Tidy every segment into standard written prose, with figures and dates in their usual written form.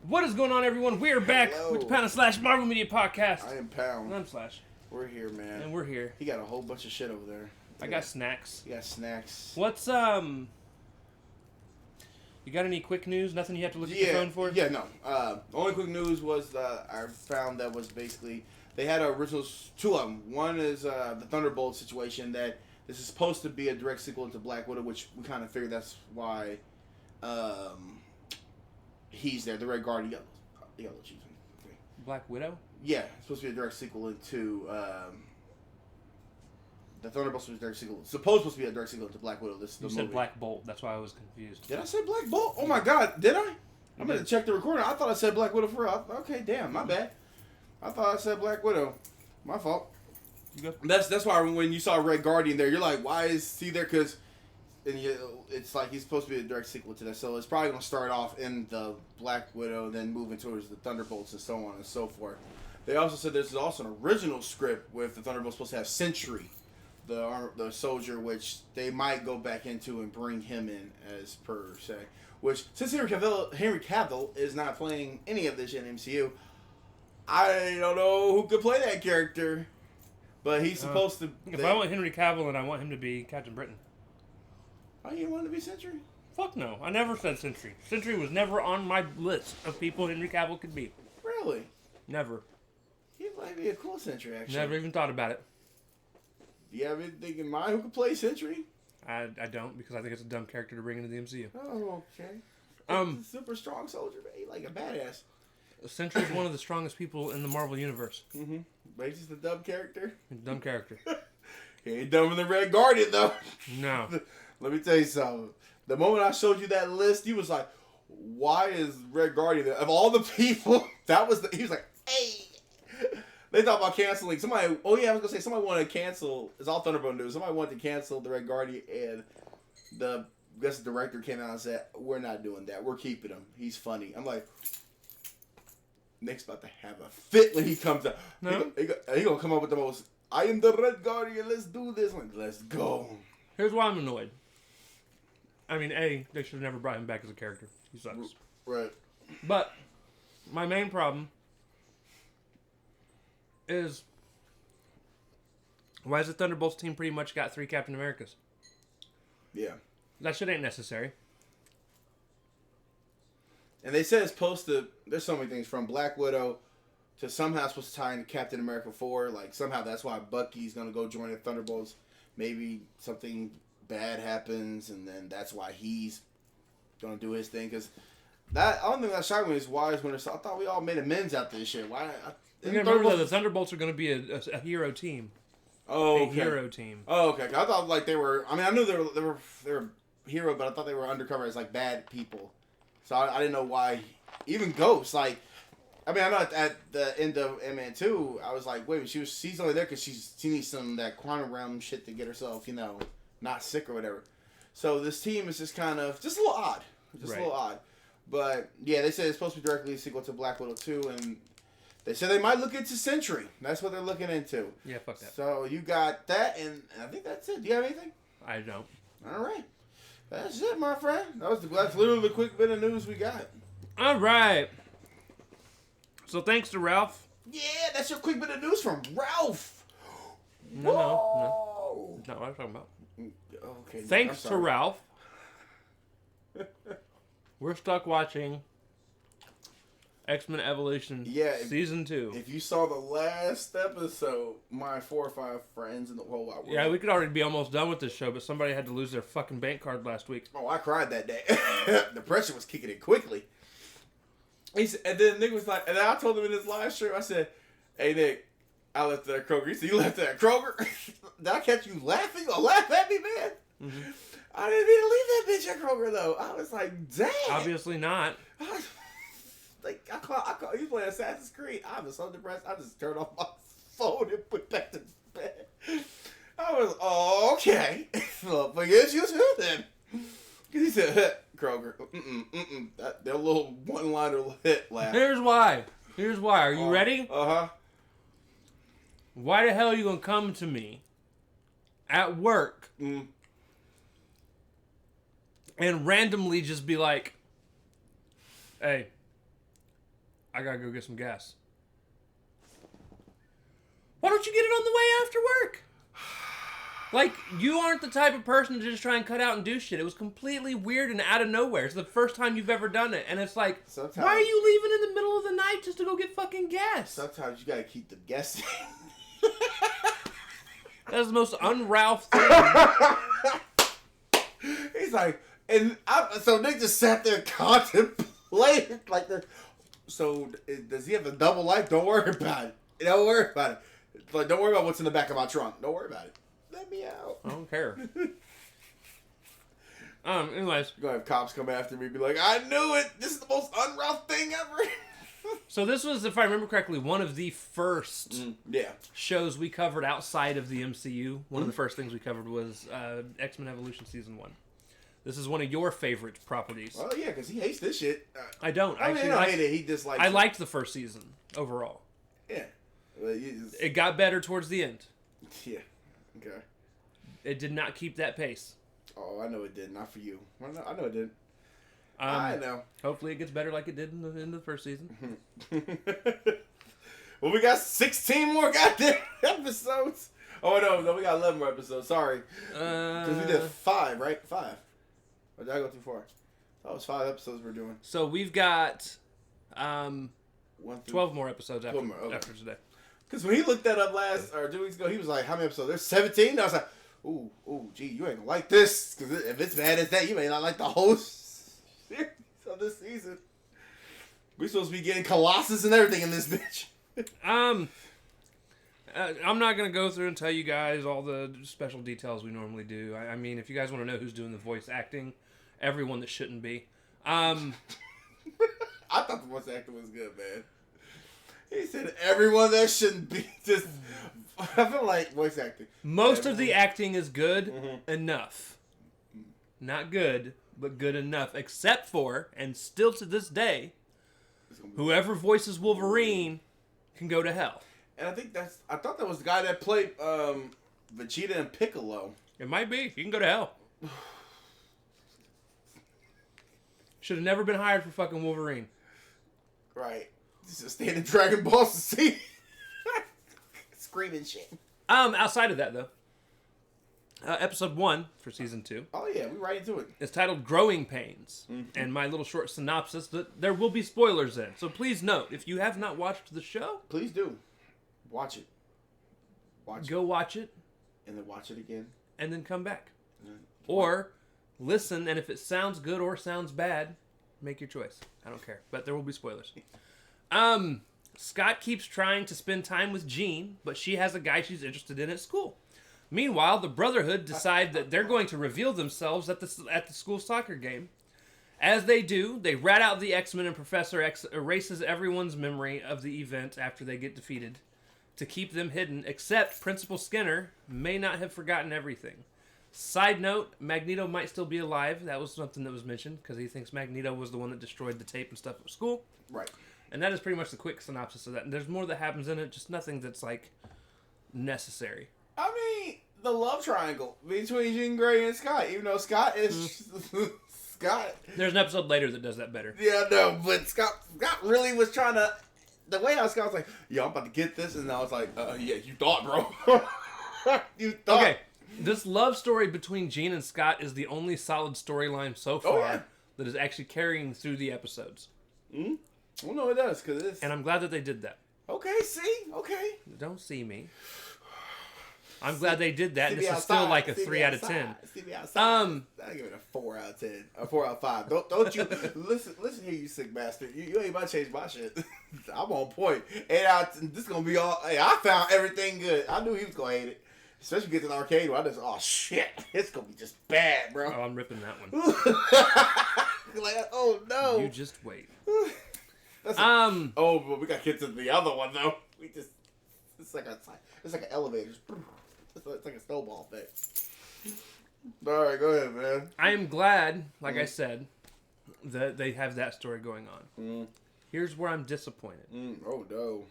What is going on, everyone? We are back with the Pound / Marvel Media Podcast. I am Pound. And I'm Slash. We're here, man. And we're here. He got a whole bunch of shit over there. I got snacks. You got snacks. What's, You got any quick news? Nothing you have to look at your phone for? Yeah, no. The only quick news was, I found that was basically, they had originals, two of them. One is the Thunderbolt situation that this is supposed to be a direct sequel to Black Widow, which we kind of figured that's why he's there, the Red Guardian, yellow chief. Okay. Black Widow? Yeah, it's supposed to be a direct sequel into the Thunderbolts was a direct sequel. Supposed to be a direct sequel to Black Widow. This is the movie. You said Black Bolt. That's why I was confused. Did I say Black Bolt? Oh my God, did I? I'm gonna check the recording. I thought I said Black Widow for real. Okay, damn, my bad. I thought I said Black Widow. My fault. That's why when you saw Red Guardian there, you're like, why is he there? Because it's like he's supposed to be a direct sequel to that. So it's probably gonna start off in the Black Widow, then moving towards the Thunderbolts and so on and so forth. They also said this is also an original script with the Thunderbolts supposed to have Sentry, the soldier, which they might go back into and bring him in as per se. Which, since Henry Cavill is not playing any of this in MCU, I don't know who could play that character. But he's supposed to... If I want Henry Cavill, then I want him to be Captain Britain. Oh, you want him to be Sentry? Fuck no. I never said Sentry. Sentry was never on my list of people Henry Cavill could be. Really? Never. He might be a cool Sentry, actually. Never even thought about it. Do you have anything in mind who could play Sentry? I don't, because I think it's a dumb character to bring into the MCU. Oh, okay. He's a super strong soldier, man. He's like a badass. Sentry is one of the strongest people in the Marvel Universe. Mm-hmm. But he's just a dumb character? Dumb character. He ain't dumber than Red Guardian, though. No. Let me tell you something. The moment I showed you that list, you was like, why is Red Guardian there? Of all the people, he was like, hey. They thought about canceling. I was going to say, somebody wanted to cancel, it's all Thunderbolt news, somebody wanted to cancel the Red Guardian, and the director came out and said, we're not doing that. We're keeping him. He's funny. I'm like, Nick's about to have a fit when he comes out. No. He gonna come up with the most, I am the Red Guardian, let's do this. I'm like, let's go. Here's why I'm annoyed. I mean, A, they should have never brought him back as a character. He sucks. Right. But my main problem is, why has the Thunderbolts team pretty much got 3 Captain Americas? Yeah. That shit ain't necessary. And they said it's supposed to, there's so many things, from Black Widow to somehow supposed to tie into Captain America 4. Like, somehow that's why Bucky's going to go join the Thunderbolts. Maybe something bad happens, and then that's why he's going to do his thing. Because I don't think that shocked me is why is when I thought we all made amends out this shit. Why? Remember, the Thunderbolts are going to be a hero team. Oh, okay. A hero team. Oh, okay. I thought like they were. I mean, I knew they were hero, but I thought they were undercover as like bad people. So I didn't know why. Even Ghost, like, I mean, I know at the end of Ant-Man 2, I was like, wait, she's only there because she needs some that quantum realm shit to get herself, not sick or whatever. So this team is just kind of just a little odd, a little odd. But yeah, they said it's supposed to be directly a sequel to Black Widow 2, and they said they might look into Sentry. That's what they're looking into. Yeah, fuck that. So you got that, and I think that's it. Do you have anything? I don't. All right. That's it, my friend. That's literally the quick bit of news we got. All right. So thanks to Ralph. Yeah, that's your quick bit of news from Ralph. No. Not what I'm talking about. Okay. Thanks to Ralph. We're stuck watching X-Men Evolution Season 2. If you saw the last episode, my 4 or 5 friends in the whole wide world. Yeah, we could already be almost done with this show, but somebody had to lose their fucking bank card last week. Oh, I cried that day. The pressure was kicking in quickly. And then Nick was like, and I told him in his live stream, I said, hey, Nick, I left it at Kroger. He said, you left it at Kroger? Did I catch you laughing? You laugh at me, man? Mm-hmm. I didn't mean to leave that bitch at Kroger, though. I was like, dang. Obviously not. I call you playing Assassin's Creed. I was so depressed. I just turned off my phone and put back to bed. I was okay. Well, I guess you too then. He said, Kroger. That little one-liner hit laugh. Here's why. Are you ready? Uh-huh. Why the hell are you gonna come to me at work and randomly just be like, hey, I gotta go get some gas. Why don't you get it on the way after work? Like, you aren't the type of person to just try and cut out and do shit. It was completely weird and out of nowhere. It's the first time you've ever done it. And it's like, Sometimes, why are you leaving in the middle of the night just to go get fucking gas? Sometimes you gotta keep them guessing. That's the most un-Ralph thing. He's like, so Nick just sat there contemplating, like, so does he have a double life? Don't worry about it. Don't worry about it. Like, don't worry about what's in the back of my trunk. Don't worry about it. Let me out. I don't care. Anyways. You're gonna have cops come after me and be like, I knew it! This is the most un-Ralph thing ever! So this was, if I remember correctly, one of the first yeah. shows we covered outside of the MCU. One of the first things we covered was X-Men Evolution Season 1. This is one of your favorite properties. Well, yeah, because he hates this shit. I don't. I don't hate it. He dislikes I it. liked the first season, overall. Yeah. Well, it got better towards the end. Yeah. Okay. It did not keep that pace. Oh, I know it did. Not for you. I know it didn't. I know. Hopefully it gets better like it did in the first season. Well, we got 16 more goddamn episodes. Oh, no, we got 11 more episodes. Sorry. Because we did 5, right? 5. Or did I go too far? That was 5 episodes we're doing. So we've got 12 more episodes after today. Because when he looked that up 2 weeks ago, he was like, how many episodes? There's 17? I was like, ooh, gee, you ain't gonna like this. Because if it's bad as that, you may not like the whole series of this season. We're supposed to be getting Colossus and everything in this bitch. I'm not going to go through and tell you guys all the special details we normally do. I mean, if you guys want to know who's doing the voice acting, everyone that shouldn't be. I thought the voice acting was good, man. He said everyone that shouldn't be. Just, I feel like voice acting. Most of the acting is good enough. Not good, but good enough. Except for, and still to this day, whoever voices Wolverine can go to hell. And I thought that was the guy that played Vegeta and Piccolo. It might be. You can go to hell. Should have never been hired for fucking Wolverine. Right. Just standing Dragon Balls to see. Screaming shit. Outside of that, though. Episode 1 for season 2. Oh, yeah. We're right into it. It's titled Growing Pains. And my little short synopsis, that there will be spoilers in. So please note, if you have not watched the show... Please do. Watch it. Go watch it. And then watch it again. And then come back. Or listen, and if it sounds good or sounds bad, make your choice. I don't care. But there will be spoilers. Scott keeps trying to spend time with Jean, but she has a guy she's interested in at school. Meanwhile, the Brotherhood decide that they're going to reveal themselves at the school soccer game. As they do, they rat out the X-Men and Professor X erases everyone's memory of the event after they get defeated to keep them hidden, except Principal Skinner may not have forgotten everything. Side note, Magneto might still be alive. That was something that was mentioned, because he thinks Magneto was the one that destroyed the tape and stuff at school. Right. And that is pretty much the quick synopsis of that. And there's more that happens in it, just nothing that's, like, necessary. I mean, the love triangle between Jean Grey and Scott, even though Scott is... Scott... There's an episode later that does that better. Yeah, no, but Scott really was trying to... The way how Scott was like, yo, I'm about to get this, and I was like, yeah, you thought, bro. You thought. Okay, this love story between Jean and Scott is the only solid storyline so far that is actually carrying through the episodes. Mm-hmm. Well, no, it does, because it's... And I'm glad that they did that. Okay, see? Okay. Don't see me. I'm glad they did that, and this is still like a 3 out of 10. See me outside. I give it a 4 out of 10. A 4 out of 5. Don't you... listen here, you sick bastard. You ain't about to change my shit. I'm on point. 8 out of 10. This is going to be all... Hey, I found everything good. I knew he was going to hate it. Especially get to the arcade where I just... Oh, shit. It's going to be just bad, bro. Oh, I'm ripping that one. Like, oh, no. You just wait. Oh, but we got to get to the other one, though. We just... It's like an elevator. It's like a snowball thing. All right, go ahead, man. I am glad, like I said, that they have that story going on. Here's where I'm disappointed. Oh, no.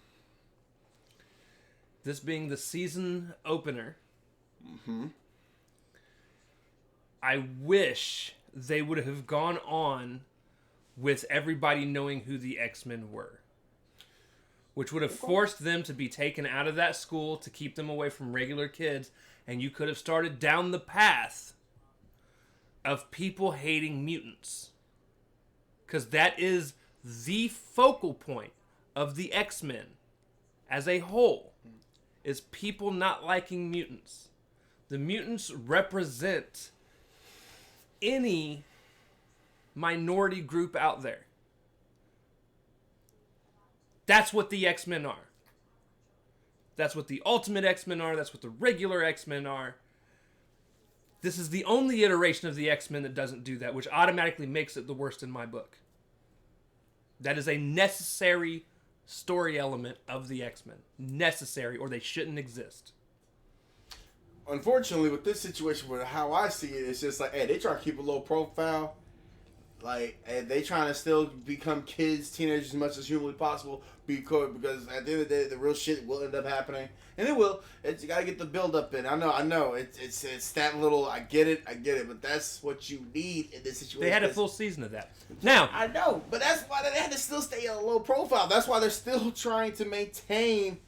This being the season opener, I wish they would have gone on with everybody knowing who the X-Men were. which would have forced them to be taken out of that school to keep them away from regular kids, and you could have started down the path of people hating mutants. Because that is the focal point of the X-Men as a whole, is people not liking mutants. The mutants represent any minority group out there. That's what the X-Men are. That's what the Ultimate X-Men are. That's what the regular X-Men are. This is the only iteration of the X-Men that doesn't do that, which automatically makes it the worst in my book. That is a necessary story element of the X-Men. Necessary, or they shouldn't exist. Unfortunately, with this situation, with how I see it, it's just like, hey, they try to keep a low profile. Like, and they trying to still become kids, teenagers as much as humanly possible because at the end of the day, the real shit will end up happening, and it will. You gotta get the build up in. I know. It's that little. I get it. But that's what you need in this situation. They had a full season of that. Now I know, but that's why they had to still stay at a low profile. That's why they're still trying to maintain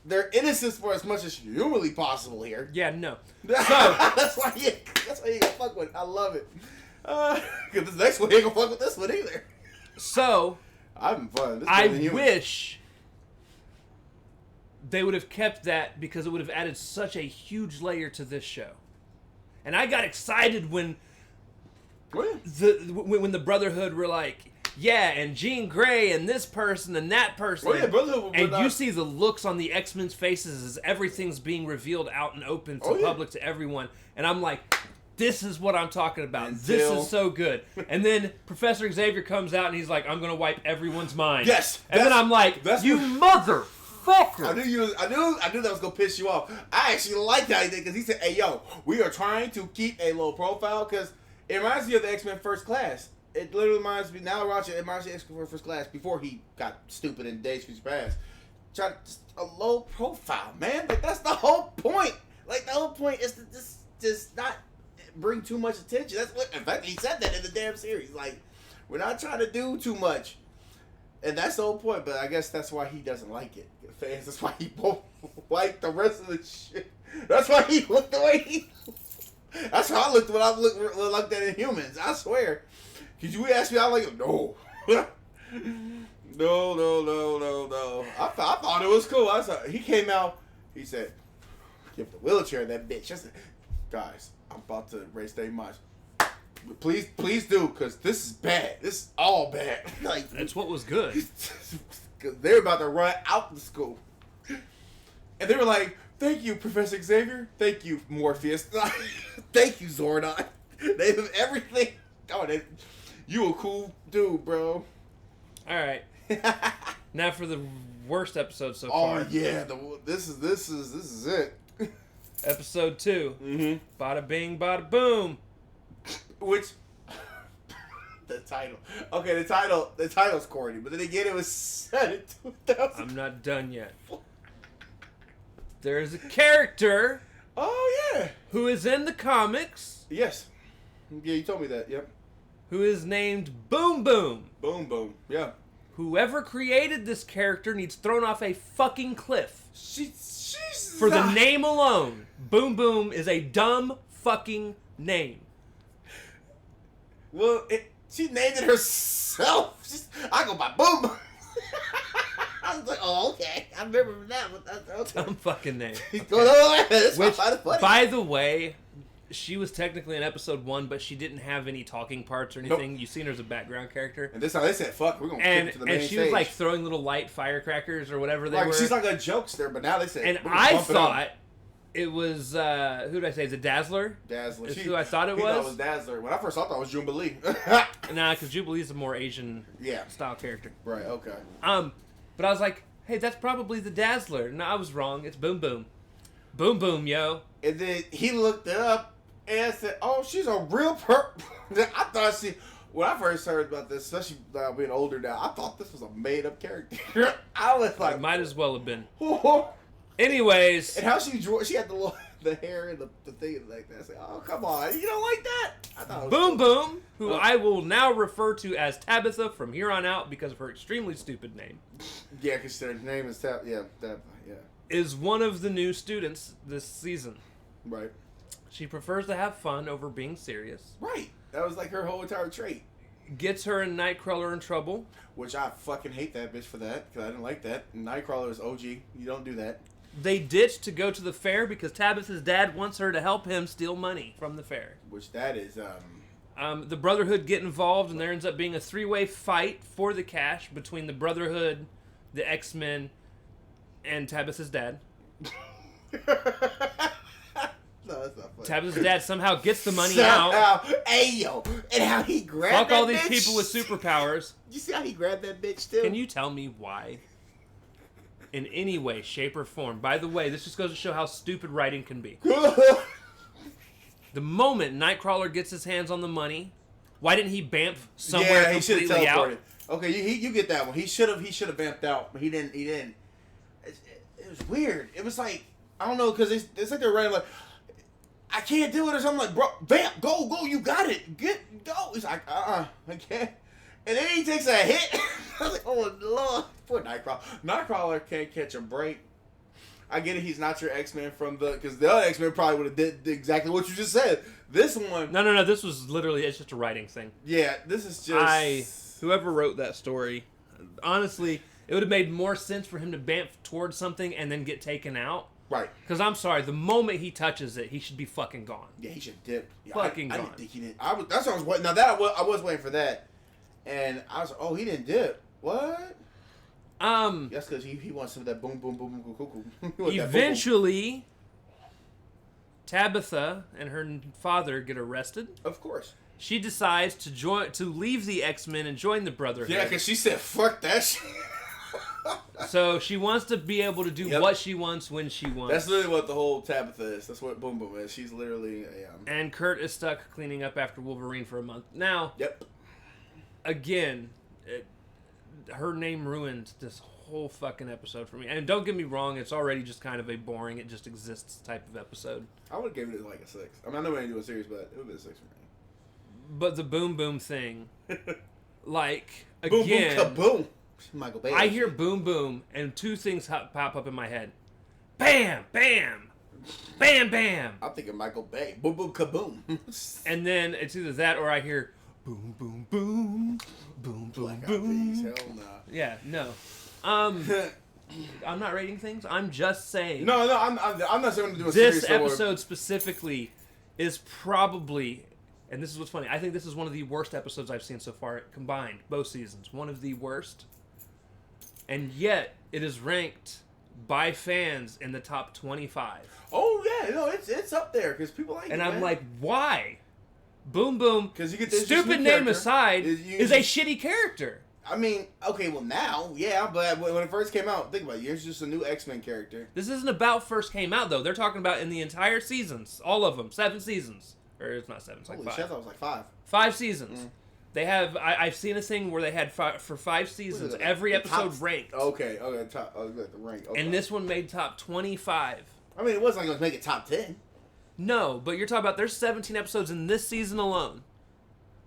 their innocence for as much as humanly possible here. Yeah, no. So that's why you gonna fuck with it. I love it. Because this next one ain't gonna fuck with this one either. So, I'm fun. I wish they would have kept that because it would have added such a huge layer to this show. And I got excited when when the Brotherhood were like, yeah, and Jean Grey and this person and that person. Brotherhood. And you see the looks on the X-Men's faces as everything's being revealed out and open to public to everyone. And I'm like, this is what I'm talking about. This is so good. And then Professor Xavier comes out and he's like, I'm going to wipe everyone's mind. Yes. And then I'm like, you motherfucker. I knew that was going to piss you off. I actually liked that idea because he said, hey, yo, we are trying to keep a low profile because it reminds me of the X-Men First Class. It literally reminds me, now watch it, it reminds me of X-Men First Class before he got stupid in Days of Future Past. Try just a low profile, man. Like, that's the whole point. Like, the whole point is to just not bring too much attention. That's what, in fact, he said that in the damn series. Like, we're not trying to do too much, and that's the whole point. But I guess that's why he doesn't like it. Fans, that's why he won't like the rest of the shit. That's why he looked the way he. That's how I looked when I looked at Inhumans. I swear. Cause you asked me, I was like, no, no. I thought it was cool. He came out. He said, "Give the wheelchair to that bitch." I said, guys, I'm about to raise their minds. Please do, because this is bad. This is all bad. Like, that's what was good. Because they're about to run out the school. And they were like, thank you, Professor Xavier. Thank you, Morpheus. Thank you, Zordon. They have everything. Oh, you a cool dude, bro. All right. Now for the worst episode so far. Oh, yeah. This is it. Episode 2. Mm-hmm. Bada bing, bada boom. Which the title. Okay, the title's corny, but then again it was set in 2000. I'm not done yet. There's a character. Oh yeah. Who is in the comics. Yes. Yeah, you told me that. Yep. Who is named Boom Boom. Boom Boom. Yeah. Whoever created this character needs thrown off a fucking cliff. She's For the name alone, Boom Boom is a dumb fucking name. Well, she named it herself. I go by Boom Boom. I was like, oh, okay. I remember that, but that's okay. Dumb fucking name. Which, by the way, she was technically in episode 1, but she didn't have any talking parts or anything. Nope. You've seen her as a background character. And this time they said, fuck, we're going to kick to the main stage. And she was like throwing little light firecrackers or whatever they were. She's like a jokester, but now they said, and I thought it was, who did I say? Is it Dazzler? Dazzler. Is who I thought it was? Thought it was Dazzler. When I first thought it was Jubilee. Nah, because Jubilee's a more Asian style character. Right, okay. But I was like, hey, that's probably the Dazzler. No, I was wrong. It's Boom Boom. Boom Boom, yo. And then he looked it up and said, oh, she's a real I thought when I first heard about this, especially being older now, I thought this was a made-up character. I was like, it might as well have been. Anyways. And how she had the the hair and the thing like that. I said, oh, come on. You don't like that? I thought it was Boom cool. Boom, who I will now refer to as Tabitha from here on out because of her extremely stupid name. Yeah, because their name is Tabitha, is one of the new students this season. Right. She prefers to have fun over being serious. Right. That was like her whole entire trait. Gets her and Nightcrawler in trouble. Which I fucking hate that bitch for that, because I didn't like that. Nightcrawler is OG. You don't do that. They ditch to go to the fair because Tabitha's dad wants her to help him steal money from the fair. Which that is, the Brotherhood get involved, and there ends up being a three-way fight for the cash between the Brotherhood, the X-Men, and Tabitha's dad. No, that's not funny. Tabitha's dad somehow gets the money out. Hey, yo. And how he grabbed Fuck that all these bitch. people with superpowers. You see how he grabbed that bitch, too? Can you tell me why? In any way, shape, or form. By the way, this just goes to show how stupid writing can be. The moment Nightcrawler gets his hands on the money, why didn't he bamf somewhere yeah, he should have completely teleported. out? Okay, you get that one. He should have vamped out, but he didn't. It was weird. It was like, I don't know, because it's like they're running like, I can't do it or something, like, bro, vamp, go, you got it, go. He's like, I can't. And then he takes a hit. I was like, oh, Lord. Poor Nightcrawler. Nightcrawler can't catch a break. I get it, he's not your X-Men because the other X-Men probably would have did exactly what you just said. This one. No, this was literally, it's just a writing thing. Yeah, this is just. Whoever wrote that story, honestly, it would have made more sense for him to bamf towards something and then get taken out. Right. Because I'm sorry, the moment he touches it, he should be fucking gone. Yeah, he should dip. Yeah, Fucking I gone. didn't think he did. That's what I was waiting. Now that I was waiting for that. And I was like, oh, he didn't dip. What? That's because he wants some of that boom, boom, boom, boom, boom, boom. Eventually, Tabitha and her father get arrested. Of course. She decides to leave the X-Men and join the Brotherhood. Yeah, because she said, fuck that shit. So she wants to be able to do what she wants when she wants. That's literally what the whole Tabitha is. That's what Boom Boom is. She's literally a... And Kurt is stuck cleaning up after Wolverine for a month. Now, Yep. Again, her name ruined this whole fucking episode for me. And don't get me wrong, it's already just kind of a boring, it just exists type of episode. I would have given it like a 6. I mean, I know we ain't doing a series, but it would be a 6 for me. But the Boom Boom thing, like, Boom again... Boom Kaboom! Michael Bay. I hear Boom Boom, and two things pop up in my head. Bam! Bam! Bam! Bam! I'm thinking Michael Bay. Boom Boom Kaboom. And then it's either that or I hear boom, boom, boom, boom, boom, boom. Hell nah. Yeah, no. I'm not rating things. I'm just saying. No, I'm not saying to do a This series. episode specifically is probably, and this is what's funny, I think this is one of the worst episodes I've seen so far combined, both seasons. One of the worst. And yet, it is ranked by fans in the top 25. Oh, yeah, no, it's up there because people like it. And I'm man. like, why? Boom Boom, because you get this stupid name aside, is a shitty character. I mean, okay, well now, yeah, but when it first came out, think about it. Here's just a new X-Men character. This isn't about first came out, though. They're talking about in the entire seasons. All of them. 7 seasons. Or it's not 7, it's like Holy 5. shit, I thought it was like 5. 5 seasons. Mm. They have, I've seen a thing where they had for 5 seasons, every episode ranked. Okay, top, the rank. Okay. And this one made top 25. I mean, it wasn't like it was making top 10. No, but you're talking about there's 17 episodes in this season alone.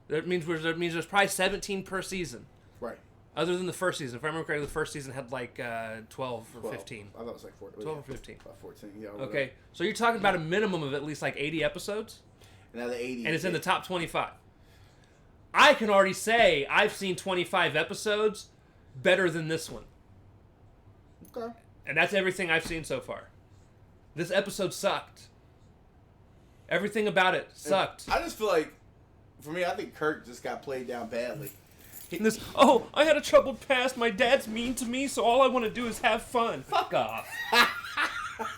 That means there's probably 17 per season. Right. Other than the first season. If I remember correctly, the first season had like 12 or 15. I thought it was like 14. 12 or 15. About 14, yeah. Okay, so you're talking about a minimum of at least like 80 episodes? Another 80. And it's in the top 25. I can already say I've seen 25 episodes better than this one. Okay. And that's everything I've seen so far. This episode sucked. Everything about it sucked. And I just feel like, for me, I think Kurt just got played down badly. I had a troubled past. My dad's mean to me, so all I want to do is have fun. Fuck off.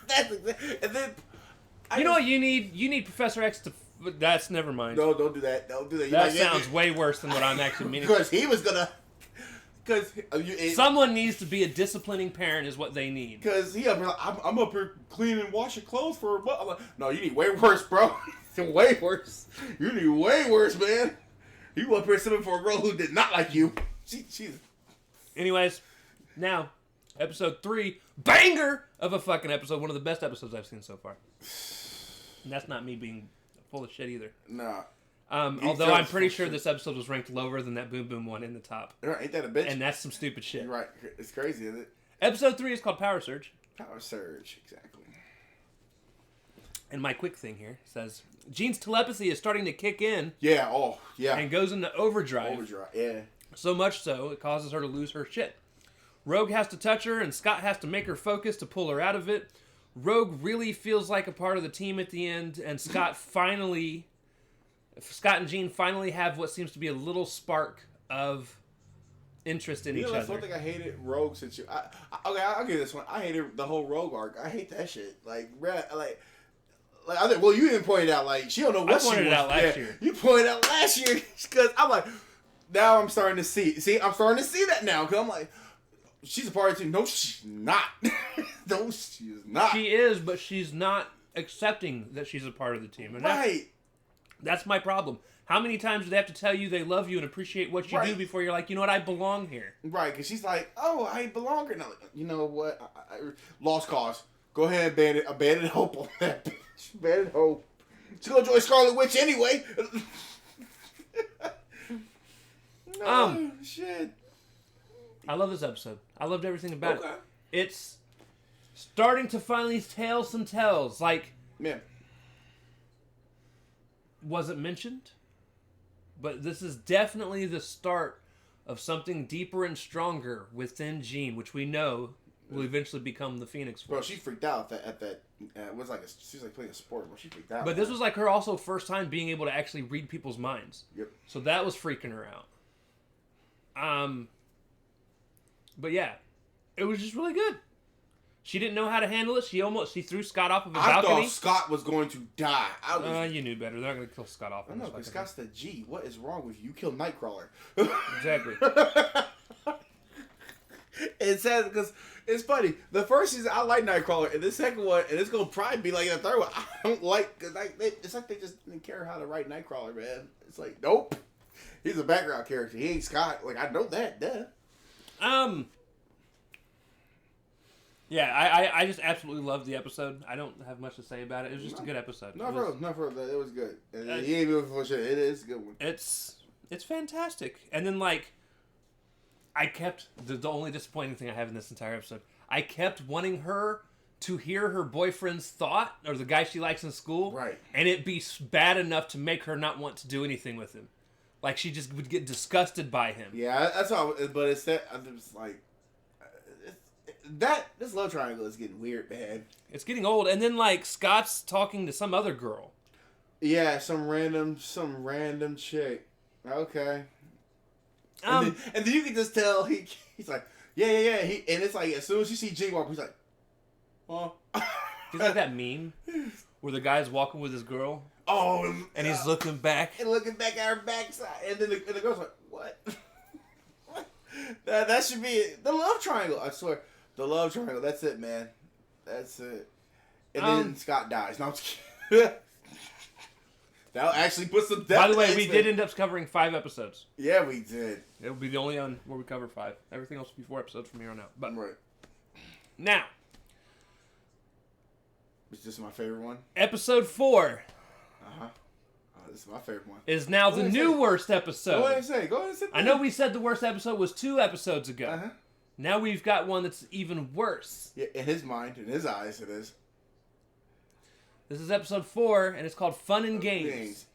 That's exactly. And then, you know what you need? You need Professor X to. That's never mind. No, don't do that. Don't do that. That sounds way worse than what I'm actually meaning. Because he was gonna. Because someone needs to be a disciplining parent is what they need. Because I'm up here cleaning and washing clothes for a month. I'm like, no, you need way worse, bro. Way worse. You need way worse, man. You up here sitting for a girl who did not like you. She's. Anyways, now episode 3, banger of a fucking episode. One of the best episodes I've seen so far. And that's not me being full of shit either. Nah. Although I'm pretty sure this episode was ranked lower than that Boom Boom one in the top. Ain't that a bitch? And that's some stupid shit. You're right. It's crazy, isn't it? Episode 3 is called Power Surge. Power Surge, exactly. And my quick thing here says, Jean's telepathy is starting to kick in. Yeah, oh, yeah. And goes into overdrive. Overdrive, yeah. So much so, it causes her to lose her shit. Rogue has to touch her, and Scott has to make her focus to pull her out of it. Rogue really feels like a part of the team at the end, and Scott and Jean finally have what seems to be a little spark of interest in each other. That's one thing I hated Rogue since you. Okay, I'll give you this one. I hated the whole Rogue arc. I hate that shit. Like I think. Well, you even pointed out like she don't know what she pointed it out last year. You pointed out last year because I'm like, now I'm starting to see. See, I'm starting to see that now because I'm like, she's a part of the team. No, she's not. No, she's not. She is, but she's not accepting that she's a part of the team. And right. That's my problem. How many times do they have to tell you they love you and appreciate what you do before you're like, you know what, I belong here? Right, because she's like, oh, I belong here. Now, you know what? I lost cause. Go ahead and abandon hope on that bitch. Abandon hope. She's going to join Scarlet Witch anyway. No, shit. I love this episode. I loved everything about it. It's starting to finally tell some tales. Like, yeah. Wasn't mentioned, but this is definitely the start of something deeper and stronger within Jean, which we know will eventually become the Phoenix Force. Well, she freaked out at that. It was like she was like playing a sport, but she freaked out. But this was like her also first time being able to actually read people's minds. Yep. So that was freaking her out. But yeah, it was just really good. She didn't know how to handle it. She threw Scott off of a balcony. I thought Scott was going to die. You knew better. They're not going to kill Scott off. I know, because Scott's the G. What is wrong with you? You killed Nightcrawler. Exactly. It says, because it's funny. The first season, I like Nightcrawler. And the second one, and it's going to probably be like the third one, I don't like, because it's like they just didn't care how to write Nightcrawler, man. It's like, nope. He's a background character. He ain't Scott. Like, I know that, duh. Yeah, I just absolutely loved the episode. I don't have much to say about it. It was just a good episode. No, for it was good. And he ain't moving for shit. It is a good one. It's fantastic. And then like, I kept the only disappointing thing I have in this entire episode. I kept wanting her to hear her boyfriend's thought or the guy she likes in school, right? And it be bad enough to make her not want to do anything with him. Like she just would get disgusted by him. Yeah, that's all. But it's that. It's like. This love triangle is getting weird, man. It's getting old, and then like Scott's talking to some other girl. Yeah, some random chick. Okay. And then you can just tell he's like, yeah. And it's like as soon as you see Jing walk, he's like, oh. He's like that meme where the guy's walking with his girl. Oh, and he's looking back and looking back at her backside, and then the girl's like, what? What? That should be it. The love triangle. I swear. The love triangle. That's it, man. That's it. And then Scott dies. No, I'm just kidding. That'll actually put some depth. By the way, we did end up covering 5 episodes. Yeah, we did. It'll be the only one where we cover 5. Everything else will be 4 episodes from here on out. But right. Now. Is this my favorite one? Episode 4. Uh-huh. This is my favorite one. Is now the new worst episode. Go ahead and say. Go ahead and say. I know we said the worst episode was 2 episodes ago. Uh-huh. Now we've got one that's even worse. Yeah, in his mind, in his eyes, it is. This is episode 4, and it's called Fun and Games.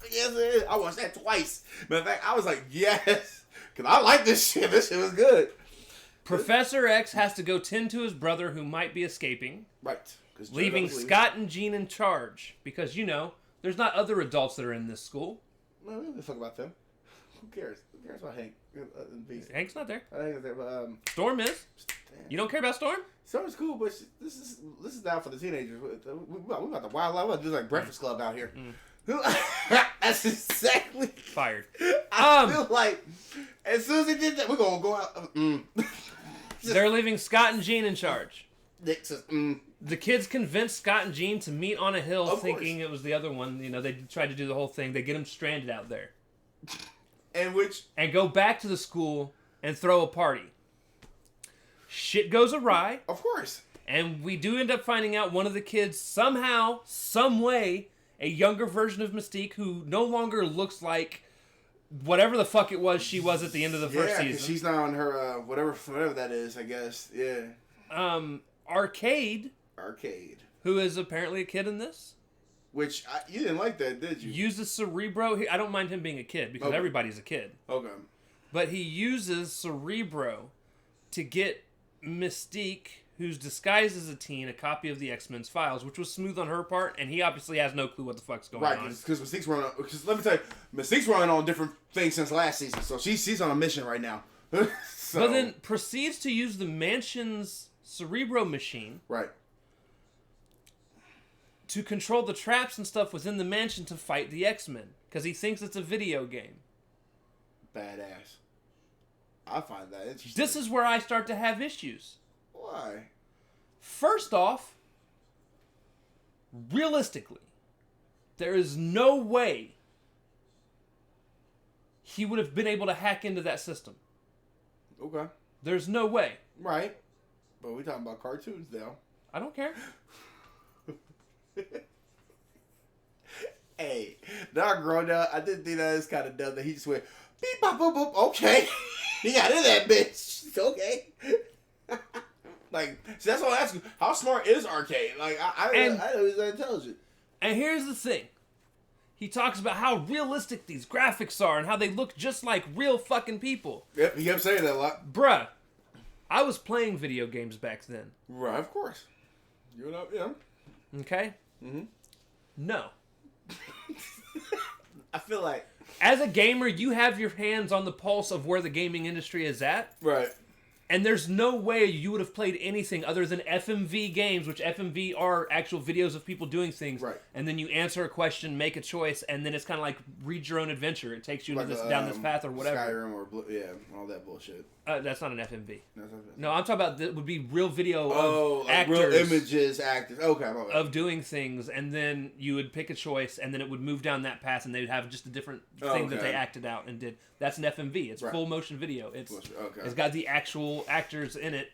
Yes, it is. I watched that twice. Matter of fact, I was like, yes. Because I like this shit. This shit was good. Professor X has to go tend to his brother who might be escaping. Right. Leaving Scott and Jean in charge. Because, you know, there's not other adults that are in this school. No, we don't give a fuck about them. Who cares? Who cares about Hank? Hank's not there. Hank's there, but Storm is. Damn. You don't care about Storm? Storm's cool, but this is now for the teenagers. We about to wild out. We're like Breakfast Club out here. That's exactly fired. I feel like as soon as they did that, we're gonna go out. They're leaving Scott and Jean in charge. Nick says, The kids convince Scott and Jean to meet on a hill, thinking it was the other one. You know, they tried to do the whole thing. They get them stranded out there. And go back to the school and throw a party. Shit goes awry. Of course. And we do end up finding out one of the kids somehow, some way, a younger version of Mystique who no longer looks like whatever the fuck it was she was at the end of the first season. Yeah, she's not on her, whatever that is, I guess. Yeah. Arcade. Who is apparently a kid in this. Which, you didn't like that, did you? Uses Cerebro. I don't mind him being a kid, because everybody's a kid. Okay. But he uses Cerebro to get Mystique, who's disguised as a teen, a copy of the X-Men's files, which was smooth on her part, and he obviously has no clue what the fuck's going on. Right, because Mystique's running on... Because let me tell you, Mystique's running on different things since last season, so she's on a mission right now. So. But then proceeds to use the mansion's Cerebro machine... Right. ...to control the traps and stuff within the mansion to fight the X-Men, because he thinks it's a video game. Badass. I find that interesting. This is where I start to have issues. Why? First off, realistically, there is no way he would have been able to hack into that system. Okay. There's no way. Right. But we're talking about cartoons now. I don't care. Hey, now growing up, I didn't think that was kind of dumb that he just went beep bop boop boop. Okay, he got in that bitch. Okay. Like, see, that's what I'm asking. How smart is Arcade? Like, I know he's that intelligent. And here's the thing. He talks about how realistic these graphics are and how they look just like real fucking people. Yep, he kept saying that a lot. Bruh, I was playing video games back then. Right, of course. You know, yeah. Okay? Mm-hmm. No. I feel like... As a gamer, you have your hands on the pulse of where the gaming industry is at. Right. And there's no way you would have played anything other than FMV games, which FMV are actual videos of people doing things. Right. And then you answer a question, make a choice, and then it's kind of like read your own adventure. It takes you like into down this path or whatever. Skyrim or all that bullshit. That's not an FMV. No, I'm talking about that would be real video of like actors. Real images, actors. Okay, my bad. Of doing things, and then you would pick a choice, and then it would move down that path, and they would have just a different thing that they acted out and did. That's an FMV. It's full motion video. It's got the actual actors in it.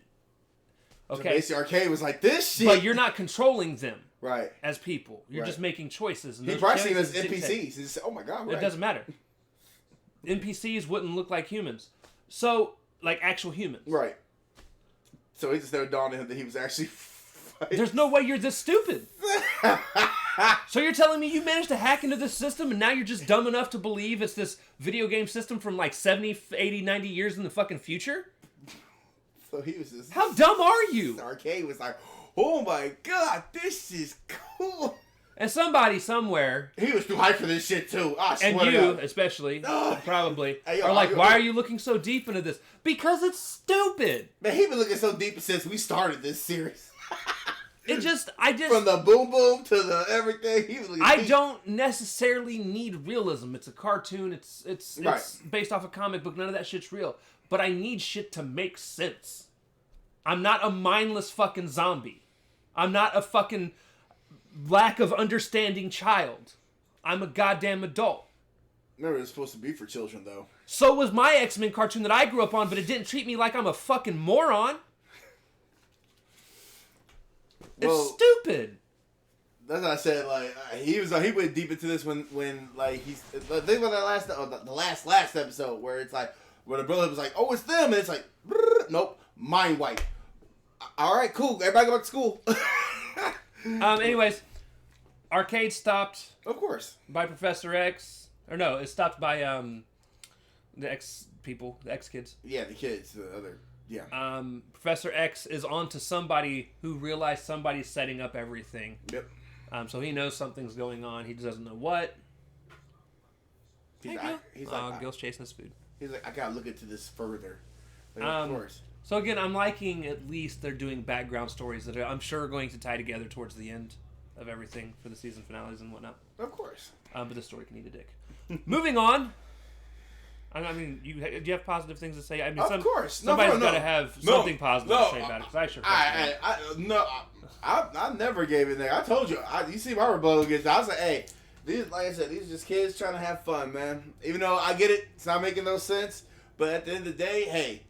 Okay. So basically, Arcade was like, this shit. But you're not controlling them. Right. As people. You're just making choices. And he probably seen them as NPCs. He just, oh my god, right. It doesn't matter. NPCs wouldn't look like humans. So, like actual humans. Right. So he just never dawned on him that he was actually fighting. There's no way you're this stupid. So you're telling me you managed to hack into this system and now you're just dumb enough to believe it's this video game system from like 70, 80, 90 years in the fucking future? So he was just... How dumb are you? Arcade was like, oh my god, this is cool. And somebody somewhere... He was too hyped for this shit too. I swear and you, especially, probably, hey, yo, are like, why are you looking so deep into this? Because it's stupid. Man, he been looking so deep since we started this series. I just from the boom boom to the everything. He was I don't necessarily need realism. It's a cartoon. It's based off a comic book. None of that shit's real. But I need shit to make sense. I'm not a mindless fucking zombie. I'm not a fucking lack of understanding child. I'm a goddamn adult. Never was supposed to be for children though. So was my X-Men cartoon that I grew up on, but it didn't treat me like I'm a fucking moron. It's stupid. That's what I said. Like he went deep into this when like he's think about the last episode where it's like where the brother was like, oh, it's them, and it's like nope, mind wipe. All right, cool. Everybody go back to school. Anyways, Arcade stopped. Of course. By Professor X, or no, it's stopped by the X people, the X kids. Yeah, the kids, the other. Yeah. Professor X is on to somebody who realized somebody's setting up everything. Yep. So he knows something's going on. He just doesn't know what. He's like, Gil's chasing his food. He's like, I gotta look into this further. Like, of course. So again, I'm liking at least they're doing background stories that I'm sure are going to tie together towards the end of everything for the season finales and whatnot. Of course. But the story can eat a dick. Moving on. I mean, do you have positive things to say? I mean, of course. Somebody's got to have something positive to say about it. Because I sure. I never gave it there. I told you. You see my rebuttal against that. I was like, hey, like I said, these are just kids trying to have fun, man. Even though I get it, it's not making no sense. But at the end of the day, hey,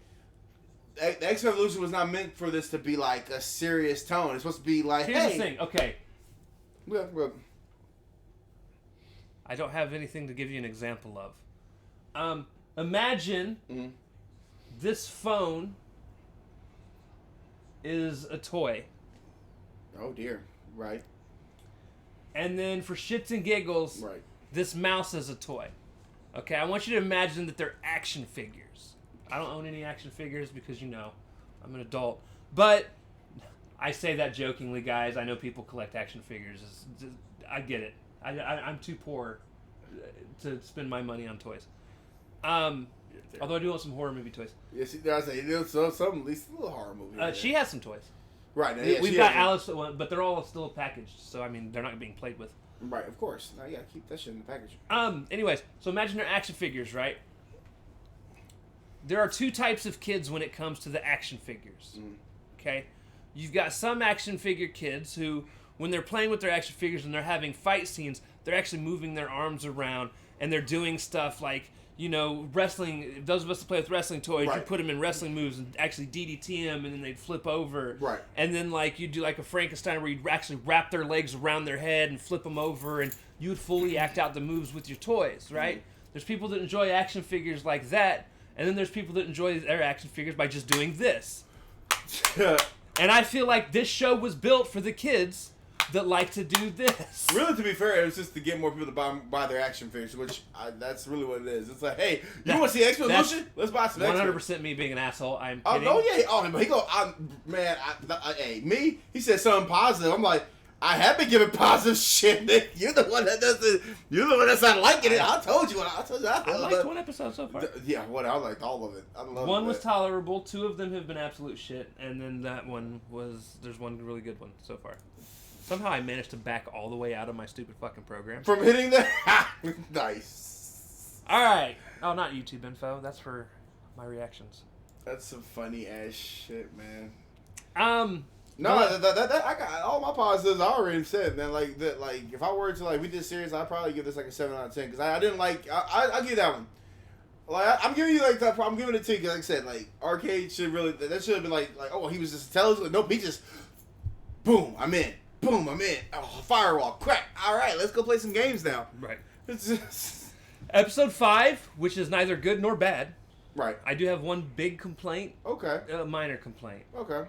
the X-Men Evolution was not meant for this to be like a serious tone. It's supposed to be like, here's the thing. Okay. Well, I don't have anything to give you an example of. Imagine this phone is a toy. Oh dear. Right. And then for shits and giggles, Right. this mouse is a toy. Okay, I want you to imagine that they're action figures. I don't own any action figures because, I'm an adult. But I say that jokingly, guys. I know people collect action figures. I get it. I'm too poor to spend my money on toys. Although I do want some horror movie toys. Yes, I say some at least a little horror movie. She has some toys. Right. Yeah, We've got Alice, but they're all still packaged. So, they're not being played with. Right, of course. Now you gotta keep that shit in the package. Anyways, so imagine they're action figures, right? There are two types of kids when it comes to the action figures. Okay? You've got some action figure kids who, when they're playing with their action figures and they're having fight scenes, they're actually moving their arms around and they're doing stuff like, wrestling. Those of us that play with wrestling toys, right. You put them in wrestling moves and actually DDT them, and then they'd flip over. Right. And then, you do like a Frankenstein where you'd actually wrap their legs around their head and flip them over, and you would fully act out the moves with your toys, right? There's people that enjoy action figures like that, and then there's people that enjoy their action figures by just doing this. And I feel like this show was built for the kids that like to do this. Really, to be fair, it was just to get more people to buy their action figures, which that's really what it is. It's like, hey, you want to see X-Men Evolution? Let's buy some X-Men. 100% me being an asshole. I'm kidding. Oh yeah. Oh, but he go, hey, me. He said something positive. I'm like, I have been giving positive shit, Nick. You're the one that doesn't. You're the one that's not liking it. I told you. I liked one episode so far. Yeah, I liked all of it. I love one was tolerable. Two of them have been absolute shit, and then that one was. There's one really good one so far. Somehow I managed to back all the way out of my stupid fucking program. From hitting that? Nice. Alright. Oh, not YouTube info. That's for my reactions. That's some funny ass shit, man. No, I got all my positives I already said, man. If I were to, we did series, I'd probably give this a 7 out of 10. Because I didn't I'll give you that one. I'm giving you I'm giving it to you because, I said, Arcade should really, that should have been oh, he was just intelligent. Nope, he just, boom, I'm in. Boom, I'm in. Oh, firewall. Crack. All right, let's go play some games now. Right. It's just... Episode 5, which is neither good nor bad. Right. I do have one big complaint. Okay. A minor complaint. Okay.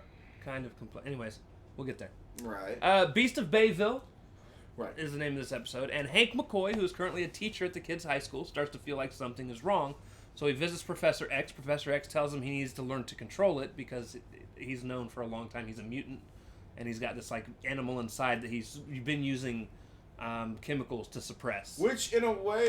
Kind of complaint. Anyways, we'll get there. Right. Beast of Bayville. Right. Is the name of this episode. And Hank McCoy, who is currently a teacher at the kids' high school, starts to feel like something is wrong. So he visits Professor X. Professor X tells him he needs to learn to control it because he's known for a long time he's a mutant. And he's got this animal inside that he's been using chemicals to suppress. Which, in a way,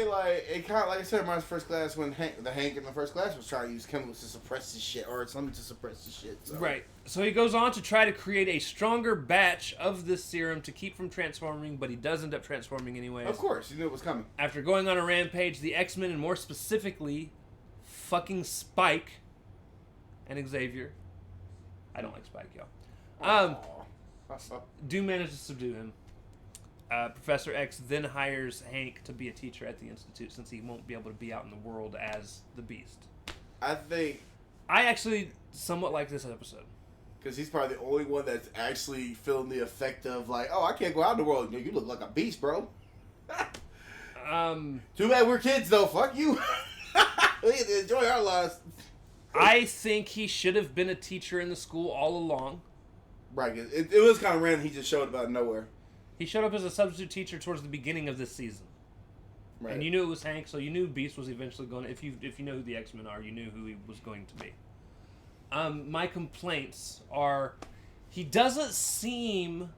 it kind of, like I said in my first class, when Hank in the first class was trying to use chemicals to suppress this shit, or something to suppress this shit. So. Right. So he goes on to try to create a stronger batch of this serum to keep from transforming, but he does end up transforming anyways. Of course, you knew it was coming. After going on a rampage, the X-Men, and more specifically, fucking Spike and Xavier. I don't like Spike, y'all. Do manage to subdue him. Professor X then hires Hank to be a teacher at the Institute since he won't be able to be out in the world as the Beast. I actually somewhat like this episode. Because he's probably the only one that's actually feeling the effect of oh, I can't go out in the world. You look like a beast, bro. Too bad we're kids, though. Fuck you. We get to enjoy our lives. I think he should have been a teacher in the school all along. Right, it was kind of random. He just showed up out of nowhere. He showed up as a substitute teacher towards the beginning of this season. Right. And you knew it was Hank, so you knew Beast was eventually going to... If you know who the X-Men are, you knew who he was going to be. My complaints are... He doesn't seem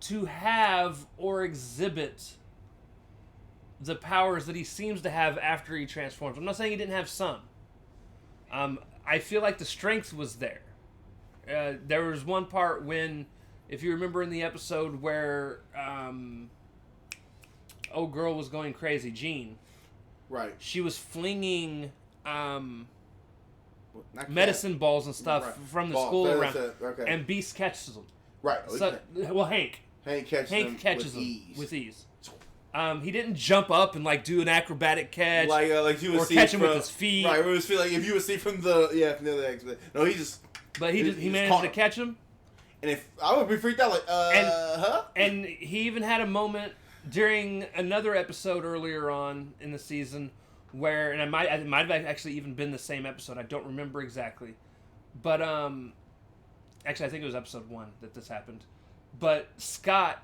to have or exhibit the powers that he seems to have after he transforms. I'm not saying he didn't have some. I feel like the strength was there. There was one part when, if you remember in the episode where old girl was going crazy, Jean. Right. She was flinging medicine balls and stuff from the school around. Okay. And Beast catches them. Right. So, well, Hank. Hank catches them with ease. He didn't jump up and like do an acrobatic catch, like you would or see catch him from, with his feet. Right, it was feel like if you would see from the other X-Men. No, he just. But he managed to catch him. And if I would be freaked out, like, huh? And he even had a moment during another episode earlier on in the season where, and it might have actually even been the same episode. I don't remember exactly, but actually I think it was episode 1 that this happened. But Scott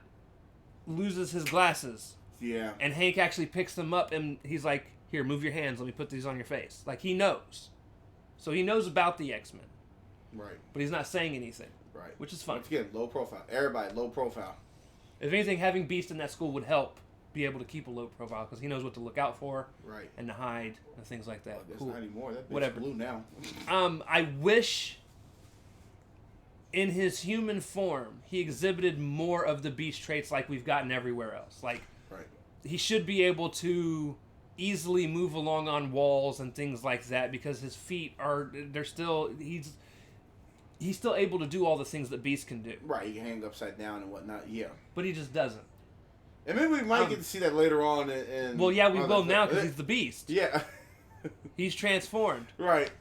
loses his glasses. Yeah. And Hank actually picks them up and he's like, "Here, move your hands. Let me put these on your face." Like he knows, so he knows about the X-Men. Right. But he's not saying anything. Right. Which is fun. Once again, low profile. Everybody, low profile. If anything, having Beast in that school would help be able to keep a low profile because he knows what to look out for. Right. And to hide and things like that. That's cool. not anymore. That bitch Whatever. blue now. I wish in his human form he exhibited more of the Beast traits like we've gotten everywhere else. Like, right. He should be able to easily move along on walls and things like that because his feet he's still able to do all the things that Beast can do. Right, he can hang upside down and whatnot, yeah. But he just doesn't. And maybe we might get to see that later on well, yeah, we will now because he's the Beast. Yeah. He's transformed. Right.